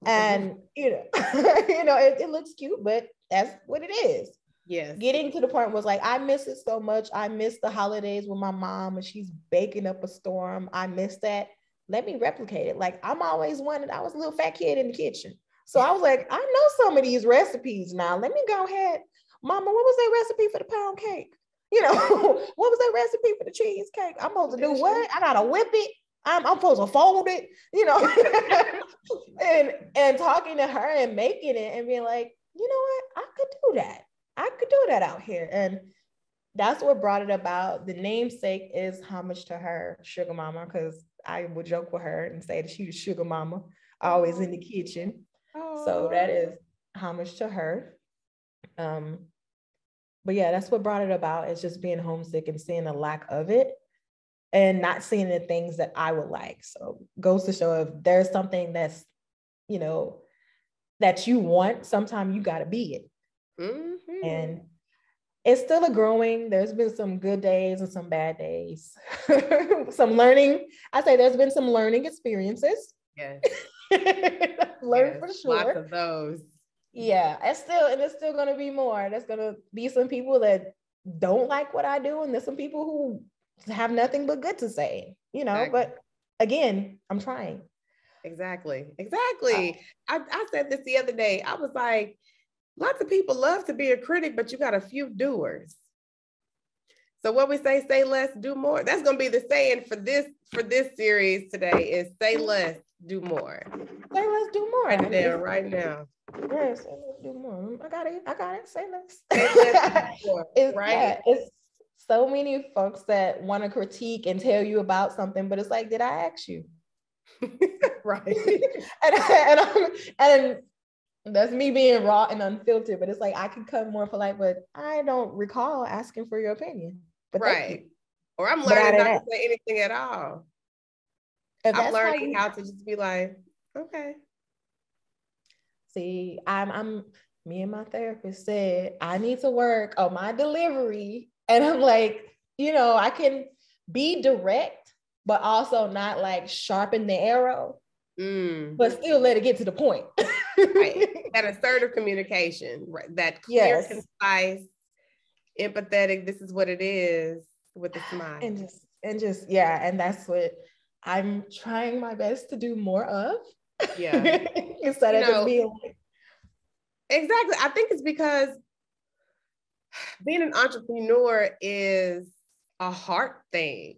B: And it looks cute, but that's what it is.
A: Yes.
B: Getting to the point was like, I miss it so much. I miss the holidays with my mom and she's baking up a storm. I miss that. Let me replicate it. Like, I'm always wanted, I was a little fat kid in the kitchen. So I was like, I know some of these recipes now. Let me go ahead. Mama, what was that recipe for the pound cake? What was that recipe for the cheesecake? I'm supposed to do what? I gotta whip it. I'm supposed to fold it, and talking to her and making it and being like, you know what? I could do that. I could do that out here. And that's what brought it about. The namesake is homage to her, Sugar Mama, because I would joke with her and say that she was Sugar Mama, always in the kitchen. So that is homage to her. But yeah, that's what brought it about. It's just being homesick and seeing the lack of it and not seeing the things that I would like. So goes to show if there's something that's, you know, that you want, sometimes you got to be it. Mm-hmm. And it's still a growing. There's been some good days and some bad days. Some learning. I say there's been some learning experiences.
A: Yeah.
B: Learn for sure.
A: Lots of those.
B: Yeah, it's still going to be more. There's going to be some people that don't like what I do, and there's some people who have nothing but good to say, you know, exactly. But again, I'm trying.
A: Exactly. I said this the other day. I was like, lots of people love to be a critic, but you got a few doers. So what we say less, do more. That's going to be the saying for this series today is say less, do more.
B: Say less, do more.
A: Right now.
B: Yes, say less, do more. I got it. Say less. Say less, do more. Right? Yeah, it's so many folks that want to critique and tell you about something, but it's like, did I ask you?
A: Right.
B: and that's me being raw and unfiltered, but it's like I can come more polite, but I don't recall asking for your opinion. But
A: right. Or I'm learning not to say anything at all. I'm learning how to just be like, okay.
B: See, I'm me and my therapist said I need to work on my delivery. And I'm like, you know, I can be direct, but also not like sharpen the arrow, but still let it get to the point.
A: Right. That assertive communication, right? That clear, concise, empathetic, this is what it is, with a smile.
B: And just and that's what I'm trying my best to do more of.
A: Yeah.
B: Instead of just being like,
A: exactly. I think it's because being an entrepreneur is a heart thing.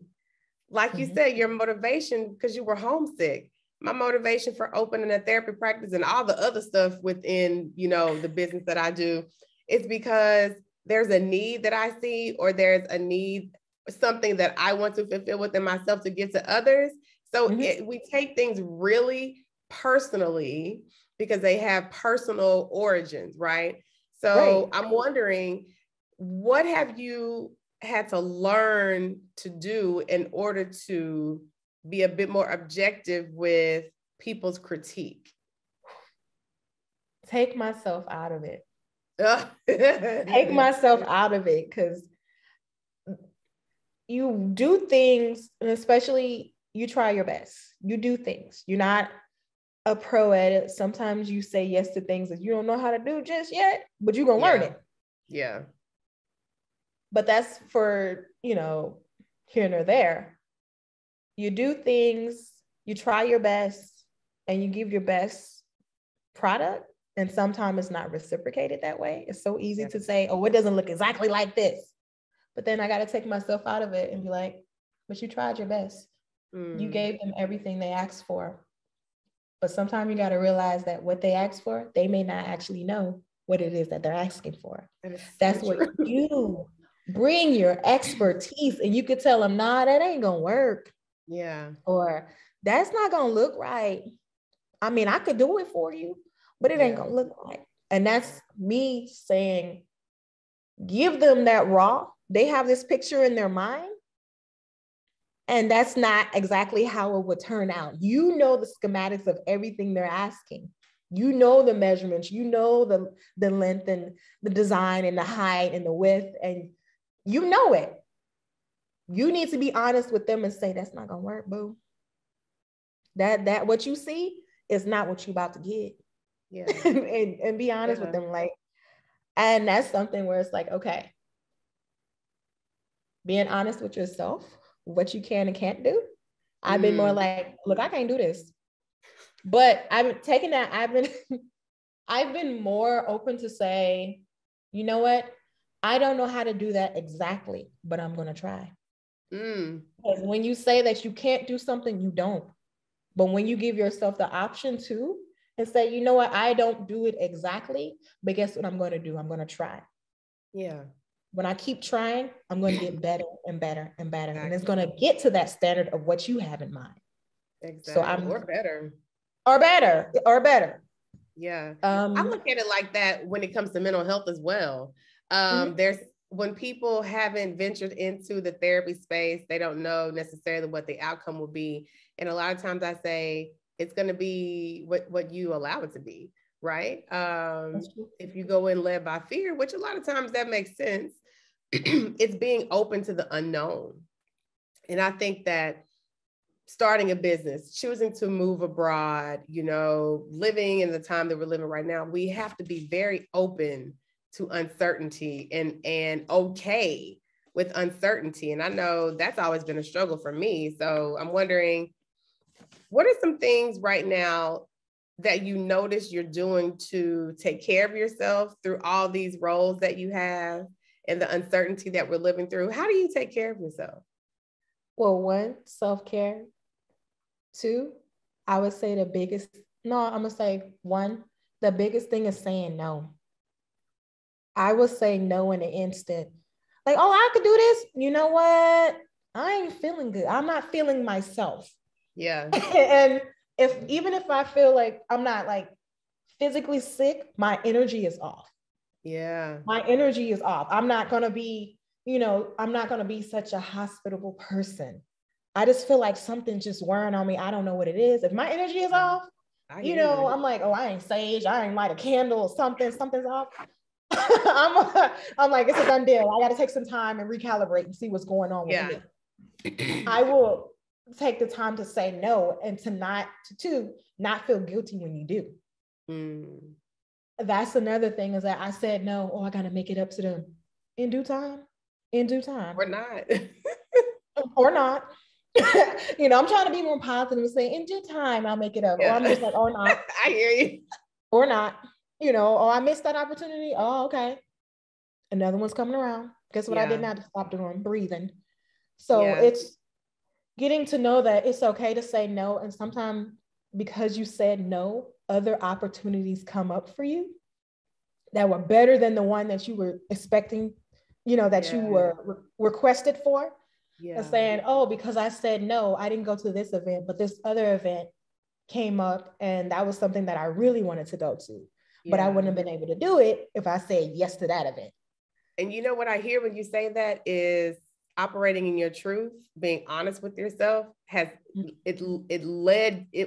A: Like you said, your motivation, because you were homesick. My motivation for opening a therapy practice and all the other stuff within, you know, the business that I do, it's because there's a need that I see, or there's a need, something that I want to fulfill within myself to give to others. So we take things really personally because they have personal origins, right? So I'm wondering, what have you had to learn to do in order to be a bit more objective with people's critique?
B: Take myself out of it. Take myself out of it, because you do things, and especially you try your best. You do things. You're not a pro at it. Sometimes you say yes to things that you don't know how to do just yet, but you're going to learn it.
A: Yeah.
B: But that's for, you know, here nor there. You do things, you try your best, and you give your best product. And sometimes it's not reciprocated that way. It's so easy to say, oh, it doesn't look exactly like this. But then I got to take myself out of it and be like, but you tried your best. You gave them everything they asked for. But sometimes you got to realize that what they asked for, they may not actually know what it is that they're asking for. That's what you bring, your expertise, and you could tell them, nah, that ain't going to work.
A: Yeah.
B: Or that's not going to look right. I mean, I could do it for you, but it ain't going to look right. And that's me saying, give them that raw. They have this picture in their mind, and that's not exactly how it would turn out. You know the schematics of everything they're asking. You know the measurements, you know the length and the design and the height and the width, and you know it. You need to be honest with them and say, that's not gonna work, boo. That what you see is not what you about to get.
A: Yeah.
B: and be honest with them. Like, and that's something where it's like, okay, being honest with yourself, what you can and can't do. I've been more like, look, I can't do this. But I've taken that, I've been more open to say, you know what? I don't know how to do that exactly, but I'm going to try. Because when you say that you can't do something, you don't. But when you give yourself the option to, and say, you know what? I don't do it exactly, but guess what I'm going to do? I'm going to try.
A: Yeah.
B: when I keep trying, I'm going to get better and better and better.
A: Exactly.
B: And it's going to get to that standard of what you have in mind.
A: Exactly.
B: So I'm
A: or better. Yeah. I look at it like that when it comes to mental health as well. There's when people haven't ventured into the therapy space, they don't know necessarily what the outcome will be. And a lot of times I say it's going to be what you allow it to be, right? If you go in led by fear, which a lot of times that makes sense, it's being open to the unknown. And I think that starting a business, choosing to move abroad, living in the time that we're living right now, we have to be very open to uncertainty and okay with uncertainty. And I know that's always been a struggle for me. So I'm wondering, what are some things right now that you notice you're doing to take care of yourself through all these roles that you have and the uncertainty that we're living through? How do you take care of yourself?
B: Well, one, self-care. Two, I would say the biggest thing is saying no. I will say no in an instant. Like, oh, I could do this. You know what? I ain't feeling good. I'm not feeling myself.
A: Yeah.
B: And even if I feel like I'm not like physically sick, my energy is off.
A: Yeah.
B: My energy is off. I'm not going to be such a hospitable person. I just feel like something's just wearing on me. I don't know what it is. If my energy is off, I'm like, oh, I ain't sage. I ain't light a candle or something. Something's off. I'm like, it's a done deal. I got to take some time and recalibrate and see what's going on with me. I will take the time to say no and to not feel guilty when you do. That's another thing, is that I said no. Oh, I got to make it up to them in due time.
A: Or not.
B: Or not. I'm trying to be more positive and say in due time I'll make it up. Yeah. Or I'm just like, or not.
A: I hear you.
B: Or not. Oh, I missed that opportunity. Oh, okay. Another one's coming around. Guess what I did not stop doing? Breathing. So it's getting to know that it's okay to say no. And sometimes because you said no, other opportunities come up for you that were better than the one that you were expecting, that you were requested for. And saying, oh, because I said no, I didn't go to this event, but this other event came up and that was something that I really wanted to go to. But I wouldn't have been able to do it if I said yes to that event.
A: And you know what I hear when you say that is operating in your truth, being honest with yourself it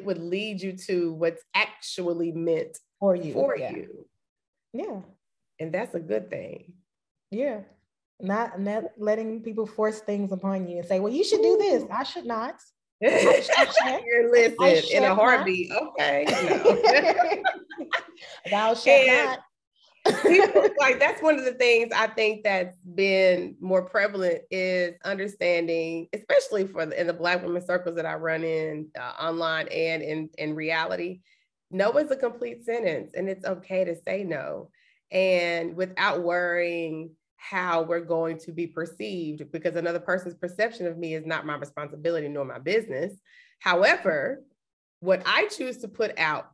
A: would lead you to what's actually meant for you.
B: Yeah.
A: And that's a good thing.
B: Yeah. Not letting people force things upon you and say, well, you should do this. I should not.
A: You're listening in a heartbeat. Not. Okay. No.
B: Thou shalt not.
A: People, like, that's one of the things I think that's been more prevalent is understanding, especially in the Black women circles that I run in online and in reality. No is a complete sentence, and it's okay to say no, and without worrying how we're going to be perceived, because another person's perception of me is not my responsibility nor my business. However, what I choose to put out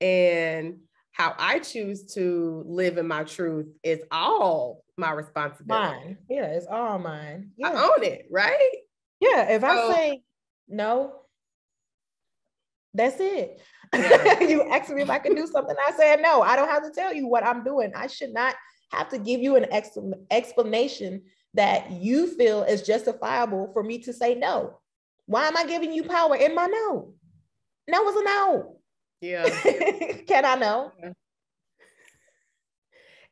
A: and how I choose to live in my truth is all my responsibility.
B: Mine. Yeah, it's all mine. Yeah.
A: I own it, right?
B: Yeah, if I say no, that's it. Yeah. You asked me if I could do something, I said no. I don't have to tell you what I'm doing. I should not have to give you an explanation that you feel is justifiable for me to say no. Why am I giving you power in my no? No is a no.
A: Yeah.
B: Can I know?
A: Yeah.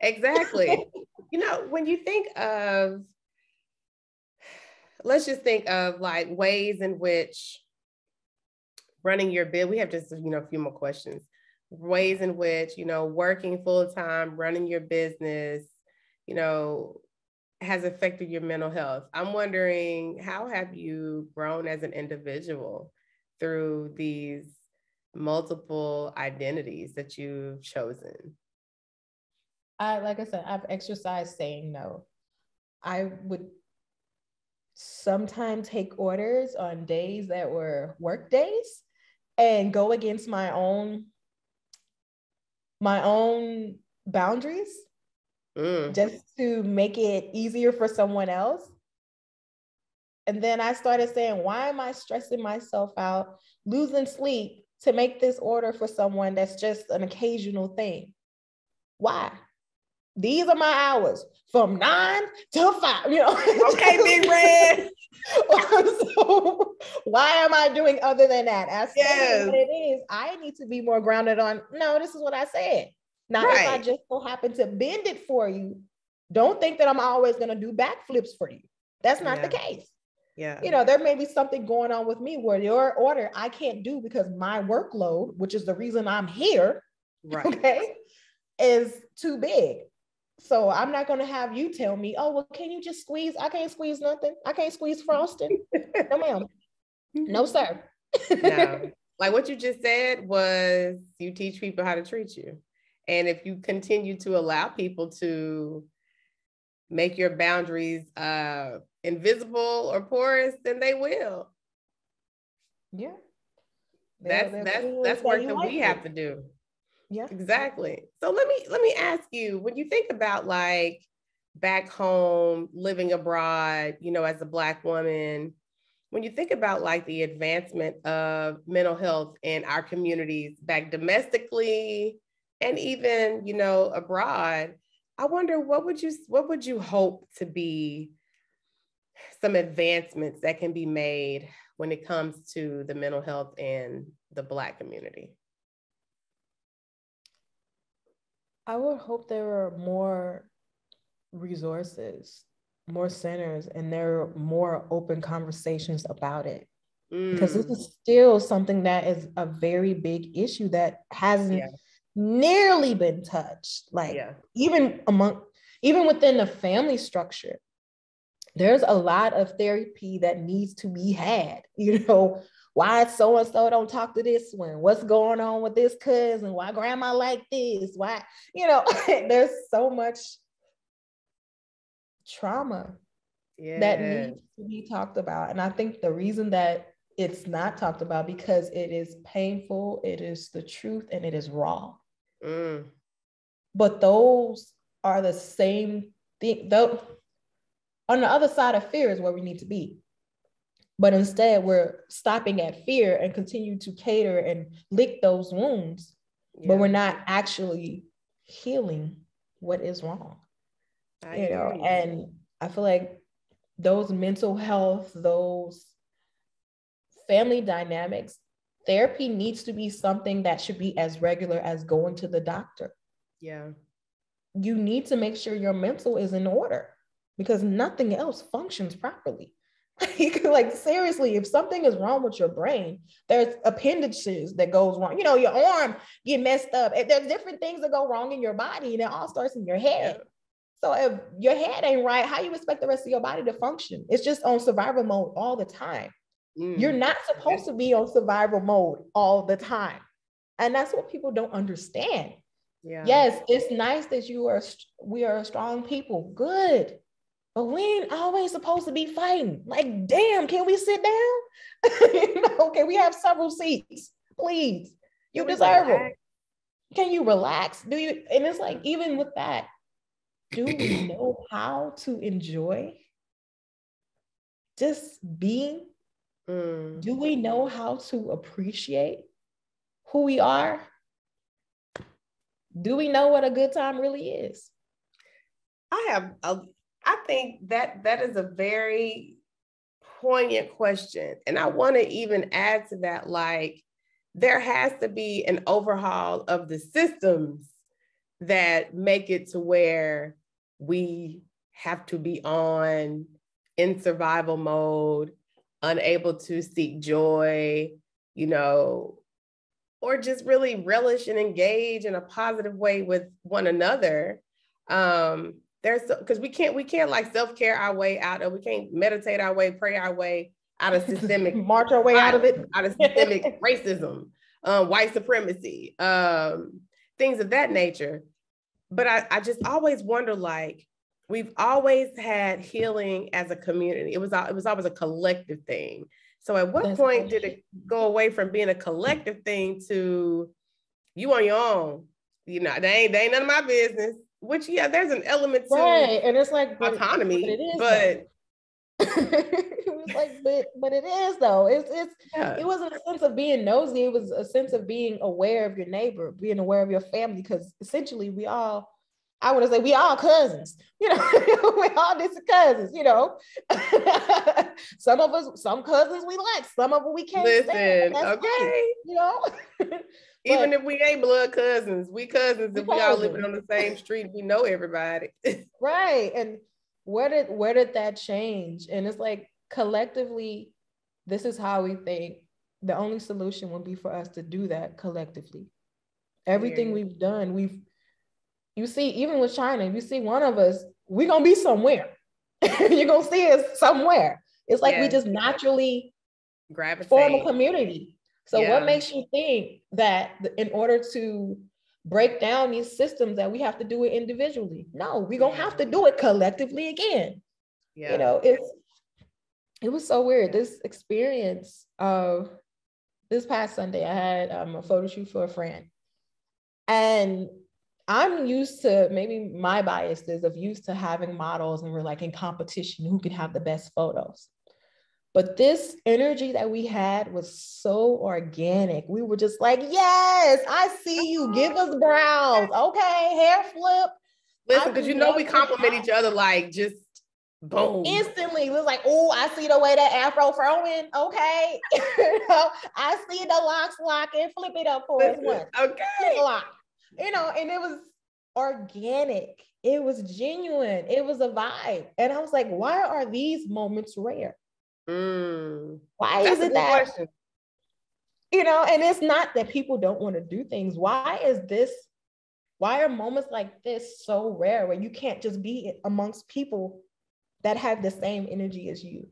A: Exactly. When you think of, let's just think of like ways in which running your business, we have just, a few more questions. Ways in which, working full-time, running your business, has affected your mental health. I'm wondering, how have you grown as an individual through these multiple identities that you've chosen?
B: Like I said, I've exercised saying no. I would sometimes take orders on days that were work days and go against my own boundaries just to make it easier for someone else. And then I started saying, why am I stressing myself out, losing sleep to make this order for someone that's just an occasional thing? Why? These are my hours from 9 to 5,
A: Okay, Big Red.
B: So why am I doing other than that? As
A: Yes.
B: what it is, I need to be more grounded on, no, this is what I said. Now, if I just so happen to bend it for you, don't think that I'm always going to do backflips for you. That's not the case.
A: Yeah.
B: There may be something going on with me where your order I can't do because my workload, which is the reason I'm here, is too big. So I'm not going to have you tell me, oh, well, can you just squeeze? I can't squeeze nothing. I can't squeeze frosting. No, ma'am. No, sir.
A: No. Like what you just said was you teach people how to treat you. And if you continue to allow people to make your boundaries invisible or porous, then they will.
B: Yeah.
A: That's work that we have to do.
B: Yeah,
A: exactly. So let me ask you, when you think about like back home, living abroad, as a Black woman, when you think about like the advancement of mental health in our communities back domestically and even, abroad, I wonder what would you hope to be some advancements that can be made when it comes to the mental health in the Black community?
B: I would hope there were more resources, more centers, and there are more open conversations about it. Because this is still something that is a very big issue that hasn't nearly been touched. Like even within the family structure, there's a lot of therapy that needs to be had. Why so-and-so don't talk to this one? What's going on with this cousin? Why grandma like this? Why, there's so much trauma that needs to be talked about. And I think the reason that it's not talked about because it is painful, it is the truth, and it is raw. But those are the same thing. Though on the other side of fear is where we need to be. But instead, we're stopping at fear and continue to cater and lick those wounds, but we're not actually healing what is wrong. And I feel like those mental health, those family dynamics, therapy needs to be something that should be as regular as going to the doctor.
A: Yeah.
B: You need to make sure your mental is in order because nothing else functions properly. Like seriously, if something is wrong with your brain, there's appendages that goes wrong. Your arm get messed up. There's different things that go wrong in your body, and it all starts in your head. So if your head ain't right, how you expect the rest of your body to function? It's just on survival mode all the time. You're not supposed to be on survival mode all the time. And that's what people don't understand. Yes, it's nice that we are strong people. Good. But we ain't always supposed to be fighting. Like, damn, can we sit down? Can we have several seats? Please. You deserve it. Can you relax? Do you? And it's like, even with that, do we know how to enjoy just being? Do we know how to appreciate who we are? Do we know what a good time really is?
A: I think that is a very poignant question. And I want to even add to that, like, there has to be an overhaul of the systems that make it to where we have to be in survival mode, unable to seek joy, or just really relish and engage in a positive way with one another. Because we can't like self-care our way out of, we can't meditate our way, pray our way out of systemic
B: march our way out of it,
A: out of systemic racism, white supremacy, things of that nature. But I just always wonder, like, we've always had healing as a community. It was always a collective thing. So at what point did it go away from being a collective thing to you on your own? They ain't none of my business. which, yeah, there's an element to
B: right. And it's like, but
A: autonomy,
B: it is though.
A: but
B: It was like, but it is though.
A: yeah.
B: It wasn't a sense of being nosy. It was a sense of being aware of your neighbor, being aware of your family, because essentially I would say we all cousins, you know, we all distant cousins, you know. Some cousins we like, some of them we can't stand.
A: Listen,
B: That's fine,
A: okay.
B: you know.
A: Even
B: But
A: if we ain't blood cousins, we cousins.
B: we
A: If we all living
B: cousins.
A: on the same street, we know everybody.
B: Right. And where did that change? And it's like collectively, this is how we think. The only solution would be for us to do that collectively. Everything we've done, you see, even with China, if you see one of us, we're gonna be somewhere. You're gonna see us somewhere. It's like we just naturally form a community. So what makes you think that in order to break down these systems that we have to do it individually? No, we're gonna have to do it collectively again. You know, it was so weird. This experience of this past Sunday, I had a photo shoot for a friend. And I'm used to, maybe my bias is of used to having models and we're like in competition, who can have the best photos. But this energy that we had was so organic. We were just like, yes, I see you. Give us brows. Okay, hair flip.
A: Listen, because you know we compliment each other like just boom.
B: Instantly. It was like, oh, I see the way that afro throwing. Okay. You know, I see the locks locking. Flip it up for us once.
A: Okay.
B: Flip a lock. You know, and it was organic. It was genuine. It was a vibe. And I was like, why are these moments rare? Why is it that question? You know, and it's not that people don't want to do things. Why are moments like this so rare where you can't just be amongst people that have the same energy as you?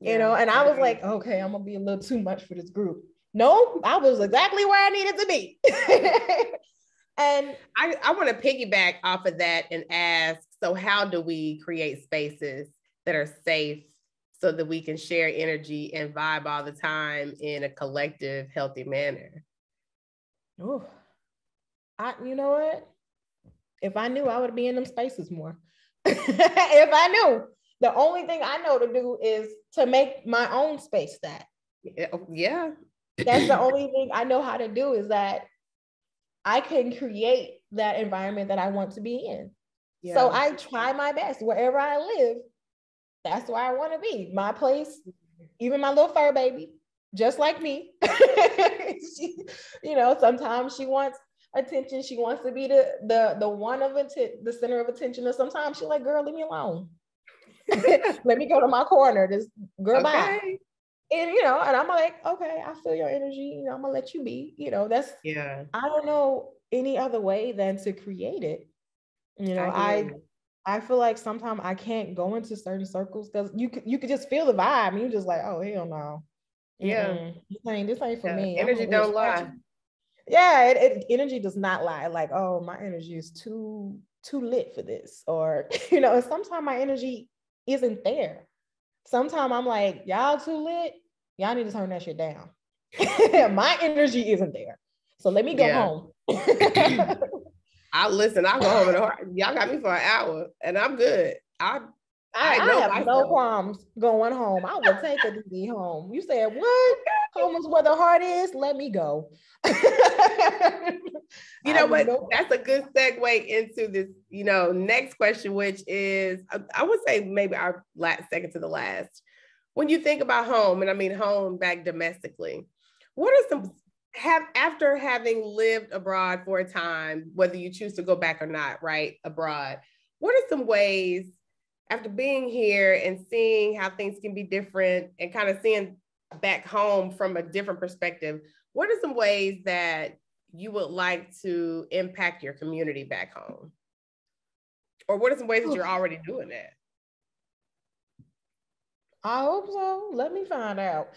B: You know, and I was like, okay, I'm gonna be a little too much for this group. No, I was exactly where I needed to be. And
A: I want to piggyback off of that and ask, so how do we create spaces that are safe so that we can share energy and vibe all the time in a collective, healthy manner?
B: Oh, you know what? If I knew, I would be in them spaces more. If I knew, the only thing I know to do is to make my own space that.
A: Yeah.
B: That's the only thing I know how to do, is that I can create that environment that I want to be in. Yeah. So I try my best wherever I live. That's where I want to be. My place, even my little fur baby, just like me. You know, sometimes she wants attention. She wants to be the one of the center of attention. And sometimes she's like, girl, leave me alone. Let me go to my corner. This girl, bye. And, you know, and I'm like, okay, I feel your energy. You know, I'm gonna let you be. You know, that's, I don't know any other way than to create it. You know, I feel like sometimes I can't go into certain circles because you could just feel the vibe. And you're just like, oh, hell no. Yeah. This ain't for me.
A: Energy don't lie.
B: Yeah, energy does not lie. Like, oh, my energy is too lit for this. Or, you know, and sometimes my energy isn't there. Sometimes I'm like, y'all too lit. Y'all need to turn that shit down. My energy isn't there. So let me go home.
A: I'll go home and y'all got me for an hour and I'm good. I
B: have no problems going home. I will take a DD home. You said what? Home is where the heart is. Let me go.
A: You know what? That's a good segue into this, you know, next question, which is, I would say maybe our second to the last. When you think about home, and I mean home back domestically, what are some, after having lived abroad for a time, whether you choose to go back or not, right, abroad, what are some ways, after being here and seeing how things can be different and kind of seeing back home from a different perspective, what are some ways that you would like to impact your community back home? Or what are some ways that you're already doing that?
B: I hope so. Let me find out.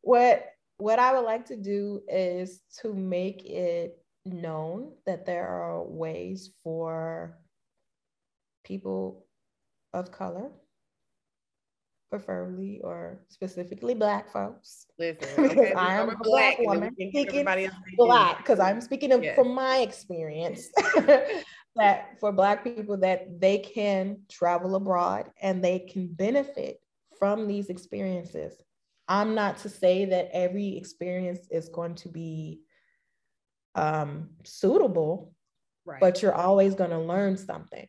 B: What I would like to do is to make it known that there are ways for people of color preferably, or specifically Black folks.
A: Listen,
B: Because
A: okay, we
B: I
A: go
B: am
A: with
B: a Black
A: Black, and then we
B: woman
A: can give
B: speaking
A: everybody else they do.
B: Black, because I'm speaking of,
A: Yes.
B: from my experience, that for Black people, that they can travel abroad and they can benefit from these experiences. I'm not to say that every experience is going to be suitable,
A: Right.
B: but you're always going to learn something.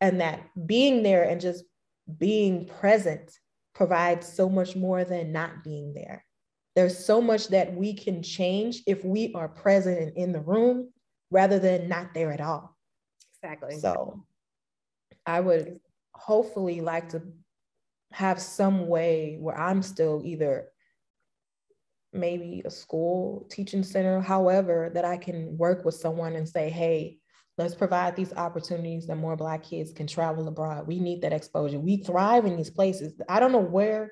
B: And that being there and just being present provides so much more than not being there. There's so much that we can change if we are present and in the room rather than not there at all.
A: Exactly.
B: So I would hopefully like to have some way where I'm still either maybe a school, teaching center, however, that I can work with someone and say, hey, let's provide these opportunities that more Black kids can travel abroad. We need that exposure. We thrive in these places. I don't know where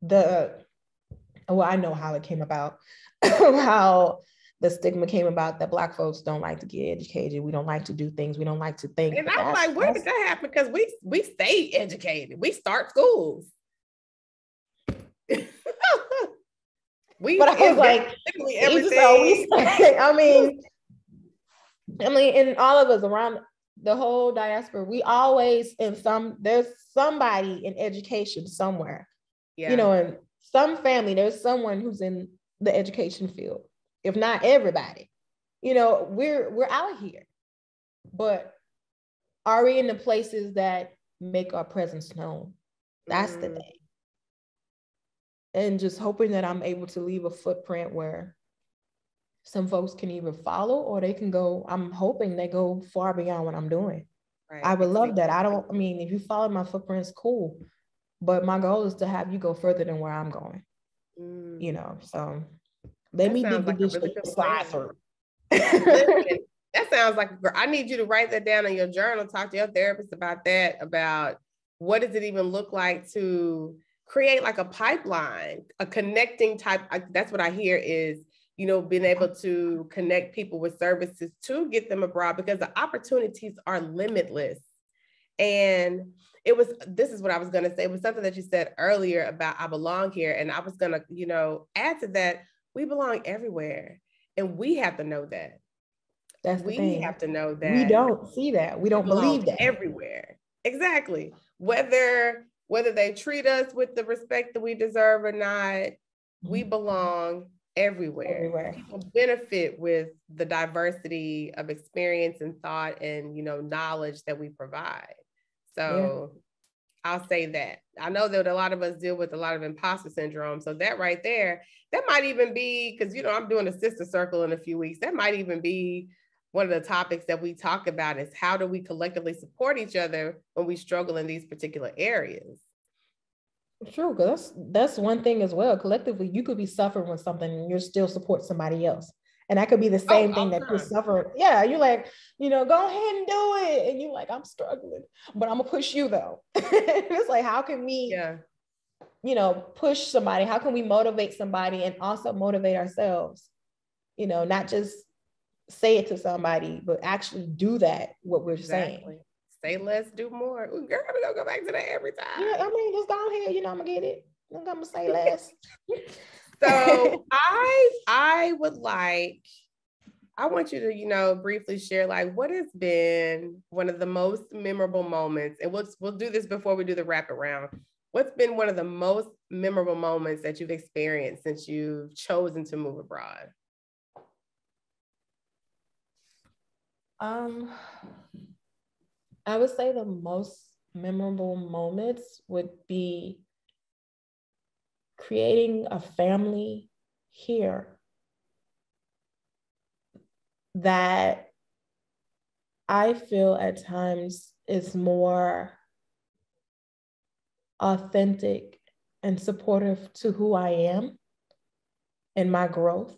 B: I know how it came about, how the stigma came about that Black folks don't like to get educated. We don't like to do things. We don't like to think.
A: And I'm like, where did that happen? Because we stay educated. We start schools.
B: But I was like, everything. I mean, and all of us around the whole diaspora, we always there's somebody in education somewhere. Yeah. You know, in some family, there's someone who's in the education field. If not everybody, you know, we're out here. But are we in the places that make our presence known? That's the thing. And just hoping that I'm able to leave a footprint where some folks can either follow or they can go, I'm hoping they go far beyond what I'm doing. Right. I would love that. I mean, if you follow my footprints, cool. But my goal is to have you go further than where I'm going. You know, so let me dig the dish slide through.
A: Listen, that sounds like I need you to write that down in your journal, talk to your therapist about that, about what does it even look like to create like a pipeline, a connecting type. That's what I hear is, you know, being able to connect people with services to get them abroad, because the opportunities are limitless. And this is what I was going to say. It was something that you said earlier about I belong here. And I was going to, you know, add to that, we belong everywhere. And we have to know that.
B: That's the thing.
A: We have to know that.
B: We don't see that. We don't believe that.
A: Everywhere. Exactly. Whether they treat us with the respect that we deserve or not, we belong everywhere. People benefit with the diversity of experience and thought and, you know, knowledge that we provide. So I'll say that. I know that a lot of us deal with a lot of imposter syndrome. So that right there, that might even be, because, you know, I'm doing a sister circle in a few weeks. That might even be one of the topics that we talk about, is how do we collectively support each other when we struggle in these particular areas?
B: True, because that's one thing as well. Collectively, you could be suffering with something and you're still support somebody else. And that could be the same thing that you're suffering. Yeah, you're like, you know, go ahead and do it. And you're like, I'm struggling, but I'm gonna push you though. It's like, how can we, you know, push somebody? How can we motivate somebody and also motivate ourselves? You know, not just say it to somebody, but actually do that, what we're saying.
A: Say less, do more. Ooh, girl, we're gonna go back to that every time.
B: Yeah, I mean, just go ahead, you know, I'm gonna get it. I'm gonna say less.
A: So I want you to, you know, briefly share like what has been one of the most memorable moments, and we'll do this before we do the wrap around. What's been one of the most memorable moments that you've experienced since you've chosen to move abroad?
B: I would say the most memorable moments would be creating a family here that I feel at times is more authentic and supportive to who I am and my growth.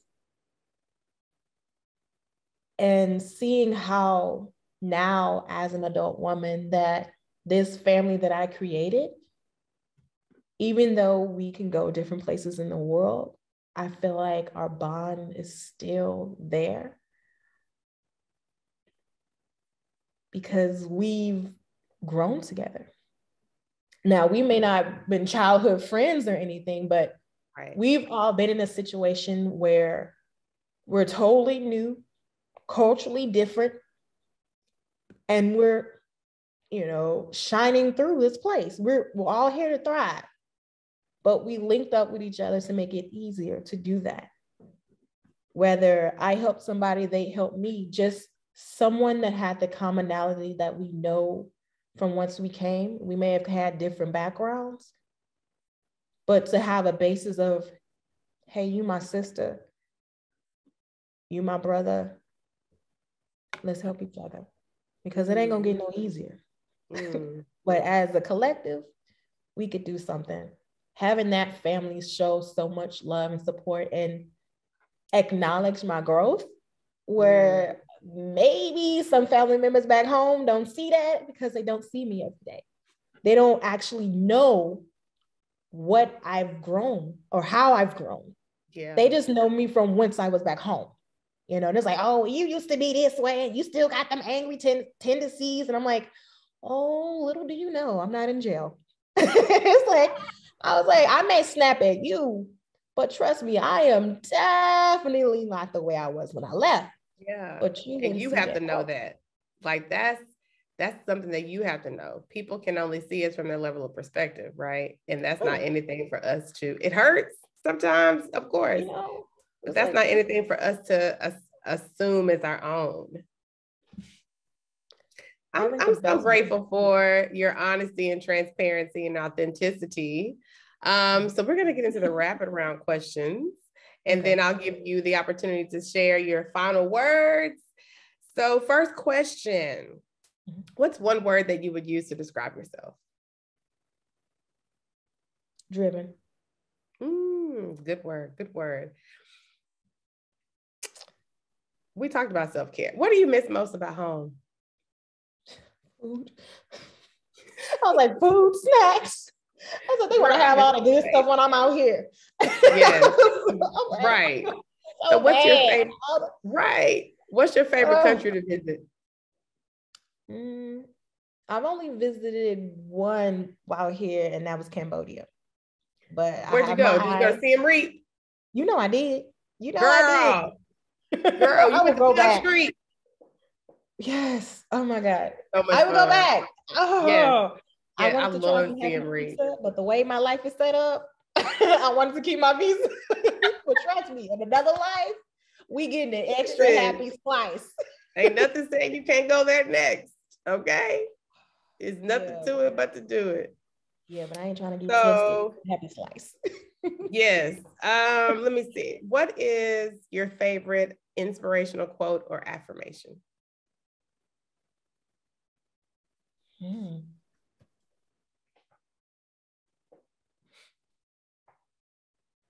B: And seeing how now as an adult woman that this family that I created, even though we can go different places in the world, I feel like our bond is still there because we've grown together. Now, we may not have been childhood friends or anything, but we've all been in a situation where we're totally new, culturally different, and we're, shining through this place. We're all here to thrive, but we linked up with each other to make it easier to do that. Whether I help somebody, they help me, just someone that had the commonality that we know from whence we came. We may have had different backgrounds, but to have a basis of, hey, you my sister, you my brother, let's help each other, because it ain't gonna get no easier. But as a collective, we could do something. Having that family show so much love and support and acknowledge my growth, where maybe some family members back home don't see that because they don't see me every day. They don't actually know what I've grown or how I've grown. Yeah. They just know me from whence I was back home. And it's like, oh, you used to be this way and you still got them angry tendencies. And I'm like, oh, little do you know, I'm not in jail. It's like, I was like, I may snap at you, but trust me, I am definitely not the way I was when I left.
A: Yeah. But you have to know that. Like that's something that you have to know. People can only see us from their level of perspective, right? And that's not anything for us to, it hurts sometimes, of course, but that's not anything for us to assume as our own. I'm so grateful for your honesty and transparency and authenticity. So we're going to get into the rapid round questions, and then I'll give you the opportunity to share your final words. So first question, what's one word that you would use to describe yourself?
B: Driven.
A: Good word. Good word. We talked about self-care. What do you miss most about home?
B: Food. I was like, food, snacks. I was like, they want to have all the good stuff when I'm out here.
A: Yes. Right. So what's your favorite? Right. What's your favorite country to visit?
B: I've only visited one while here, and that was Cambodia. But
A: where'd you go? Did you go to Siem Reap?
B: I did.
A: I did. Girl, you would go back. Street.
B: Yes. Oh my God. So I would go back. Oh, yeah. I wanted to try Siem Reap, but the way my life is set up, I wanted to keep my visa. But trust me, in another life, we getting an extra happy slice.
A: Ain't nothing saying you can't go there next. Okay, there's nothing to it but to do it.
B: Yeah, but I ain't trying to get twisted. Happy slice.
A: Yes. Let me see. What is your favorite inspirational quote or affirmation?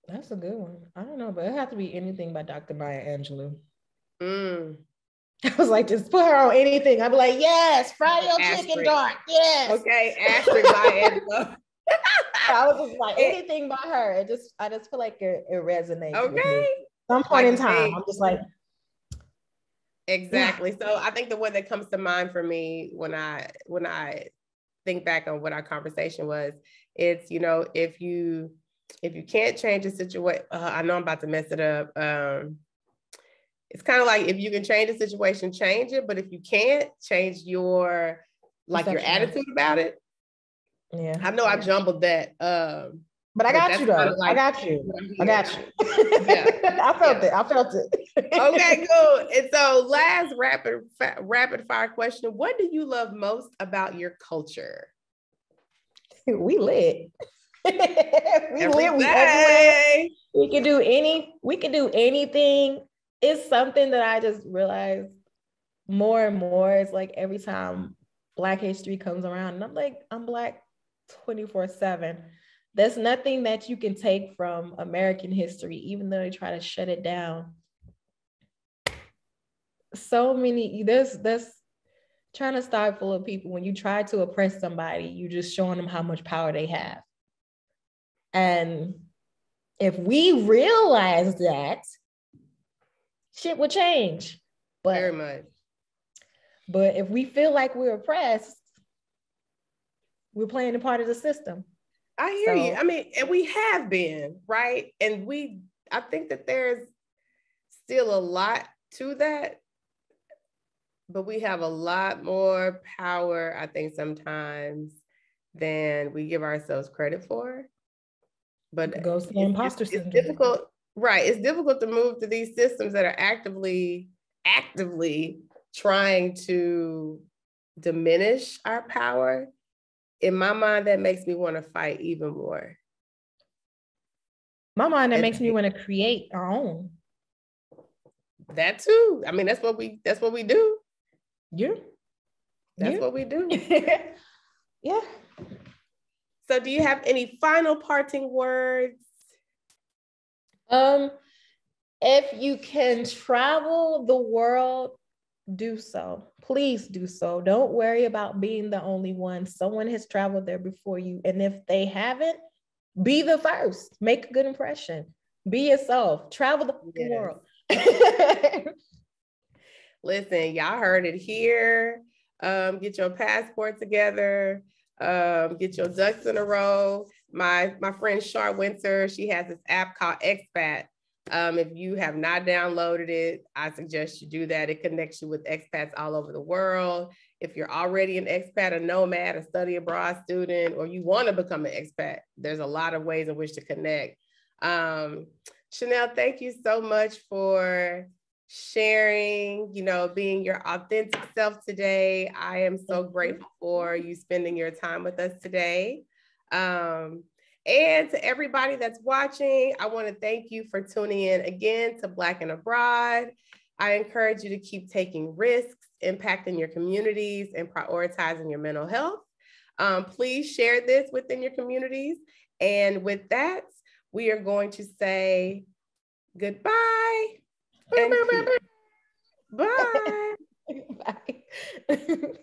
B: That's a good one. I don't know, but it has to be anything by Dr. Maya Angelou. I was like, just put her on anything. I'd be like, yes, fry your chicken dark. Yes.
A: Okay, asterisk Maya Angelou.
B: I was just like, anything by her. I just feel like it resonates with me. At some point in time, I'm just like.
A: Exactly. Yeah. So I think the one that comes to mind for me when I think back on what our conversation was, it's, if you can't change a situation, I know I'm about to mess it up. It's kind of like, if you can change the situation, change it. But if you can't, change your attitude about it.
B: Yeah.
A: I know I jumbled that.
B: But I got you though. I got you. Yeah. I felt it.
A: Okay, cool. And so last rapid fire question. What do you love most about your culture?
B: We lit. We everywhere. We can do anything. It's something that I just realized more and more. It's like every time Black History comes around, and I'm like, I'm Black 24/7. There's nothing that you can take from American history, even though they try to shut it down. So many, there's trying to start full of people. When you try to oppress somebody, you're just showing them how much power they have. And if we realize that, shit will change.
A: Very much.
B: But if we feel like we're oppressed, We're playing a part of the system.
A: I hear you. I mean, and we have been, right? And I think that there's still a lot to that, but we have a lot more power, I think, sometimes than we give ourselves credit for. But it's difficult, right? It's difficult to move to these systems that are actively trying to diminish our power. In my mind, that makes me want to fight even more.
B: My mind, that makes me want to create our own.
A: That too. I mean, that's what we do.
B: Yeah.
A: That's what we do.
B: Yeah.
A: So do you have any final parting words?
B: If you can travel the world, do so. Please do so. Don't worry about being the only one. Someone has traveled there before you. And if they haven't, be the first. Make a good impression. Be yourself. Travel the world.
A: Listen, y'all heard it here. Get your passport together. Get your ducks in a row. My friend Char Winter, she has this app called Expat. If you have not downloaded it, I suggest you do that. It connects you with expats all over the world. If you're already an expat, a nomad, a study abroad student, or you want to become an expat, there's a lot of ways in which to connect. Chanel, thank you so much for sharing, being your authentic self today. I am so grateful for you spending your time with us today. And to everybody that's watching, I want to thank you for tuning in again to Black and Abroad. I encourage you to keep taking risks, impacting your communities, and prioritizing your mental health. Please share this within your communities. And with that, we are going to say goodbye. And bye.
B: Bye.